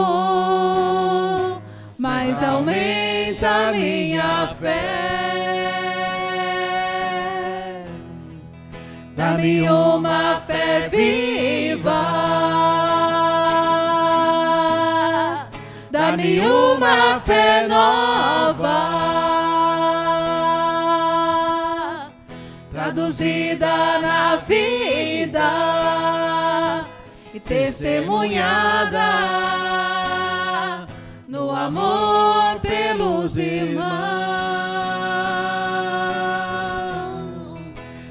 mas aumenta a minha fé. Dá-me uma fé viva, dá-me uma fé nova, traduzida na vida e testemunhada no amor pelos irmãos.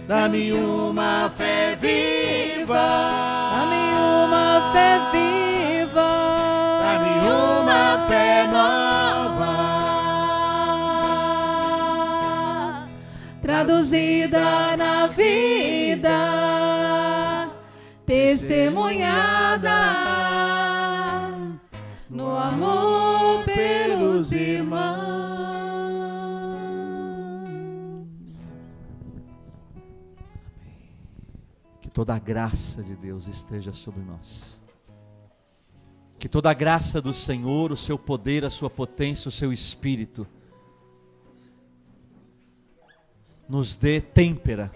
Dá-me uma fé viva, dá-me uma fé viva, dá-me uma fé nova, traduzida na vida, testemunhada no amor pelos toda a graça de Deus esteja sobre nós. Que toda a graça do Senhor, o seu poder, a sua potência, o seu Espírito, nos dê têmpera,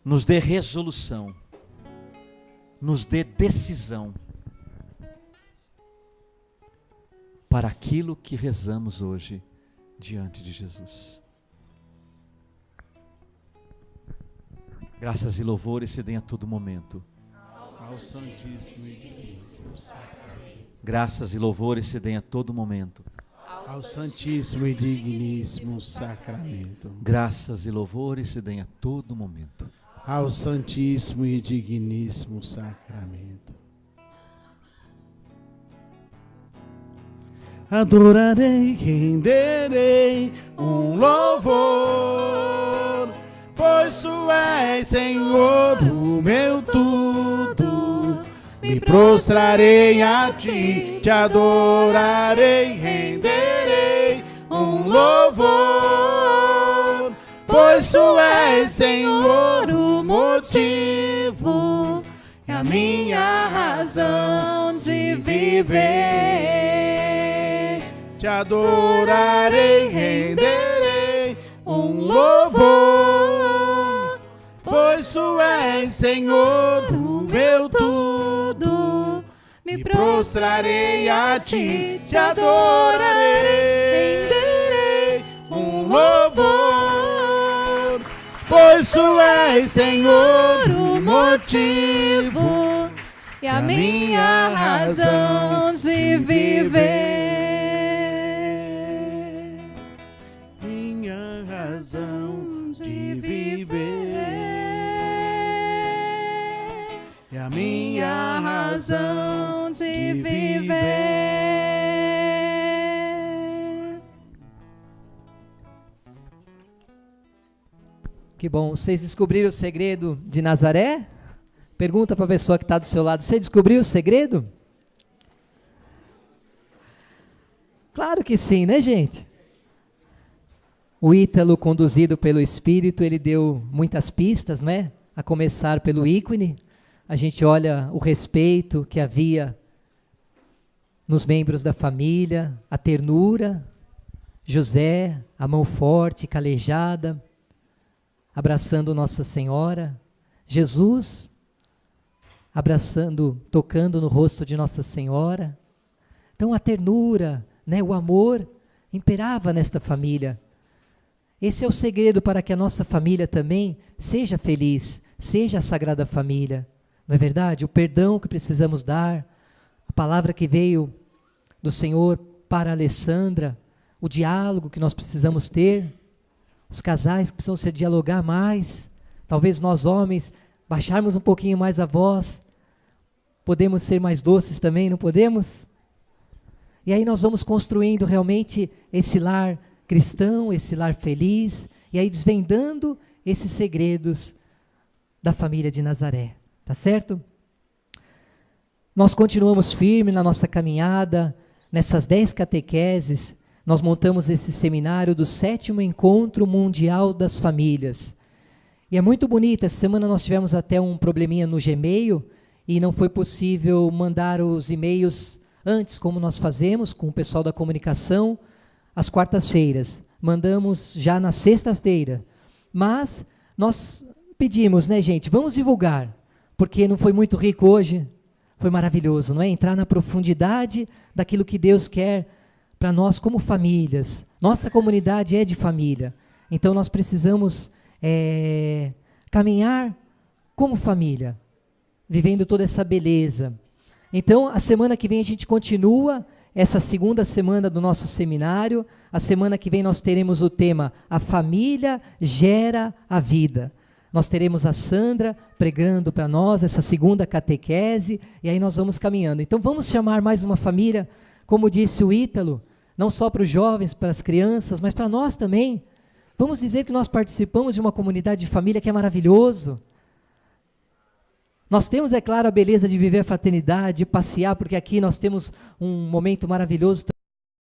nos dê resolução, nos dê decisão para aquilo que rezamos hoje diante de Jesus. Graças e louvores se deem a todo momento ao Santíssimo e Digníssimo Sacramento. Graças e louvores se deem a todo momento Ao Santíssimo e Digníssimo Sacramento. Graças e louvores se deem a todo momento Ao Santíssimo e Digníssimo Sacramento. Adorarei, renderei louvor, pois Tu és, Senhor, o meu tudo. Me prostrarei a Ti, Te adorarei, renderei louvor, pois Tu és, Senhor, o motivo e a minha razão de viver. Te adorarei, renderei louvor, pois Tu és, Senhor, o meu tudo. Me prostrarei a Ti, Te adorarei, renderei louvor, pois Tu és, Senhor, o motivo e a minha razão de viver. Minha razão de viver. E a minha razão de viver. Que bom, vocês descobriram o segredo de Nazaré? Pergunta para a pessoa que está do seu lado, você descobriu o segredo? Claro que sim, né, gente? O Ítalo, conduzido pelo Espírito, ele deu muitas pistas, né? A começar pelo ícone, a gente olha o respeito que havia nos membros da família, a ternura, José, a mão forte, calejada, abraçando Nossa Senhora, Jesus, abraçando, tocando no rosto de Nossa Senhora. Então a ternura, né, o amor imperava nesta família. Esse é o segredo para que a nossa família também seja feliz, seja a Sagrada Família. Não é verdade? O perdão que precisamos dar, a palavra que veio do Senhor para a Alessandra, o diálogo que nós precisamos ter, os casais que precisam se dialogar mais, talvez nós homens baixarmos um pouquinho mais a voz, podemos ser mais doces também, não podemos? E aí nós vamos construindo realmente esse lar cristão, esse lar feliz, e aí desvendando esses segredos da família de Nazaré, tá certo? Nós continuamos firmes na nossa caminhada, nessas 10 catequeses, nós montamos esse seminário do 7º Encontro Mundial das Famílias. E é muito bonito, essa semana nós tivemos até um probleminha no Gmail, e não foi possível mandar os e-mails antes, como nós fazemos com o pessoal da comunicação, às quartas-feiras. Mandamos já na sexta-feira. Mas nós pedimos, né, gente, vamos divulgar, porque não foi muito rico hoje, foi maravilhoso, não é? Entrar na profundidade daquilo que Deus quer para nós como famílias. Nossa comunidade é de família, então nós precisamos caminhar como família, vivendo toda essa beleza. Então, a semana que vem a gente continua essa segunda semana do nosso seminário. A semana que vem nós teremos o tema A Família Gera a Vida. Nós teremos a Sandra pregando para nós essa segunda catequese, e aí nós vamos caminhando. Então vamos chamar mais uma família, como disse o Ítalo, não só para os jovens, para as crianças, mas para nós também. Vamos dizer que nós participamos de uma comunidade de família que é maravilhoso. Nós temos, é claro, a beleza de viver a fraternidade, de passear, porque aqui nós temos um momento maravilhoso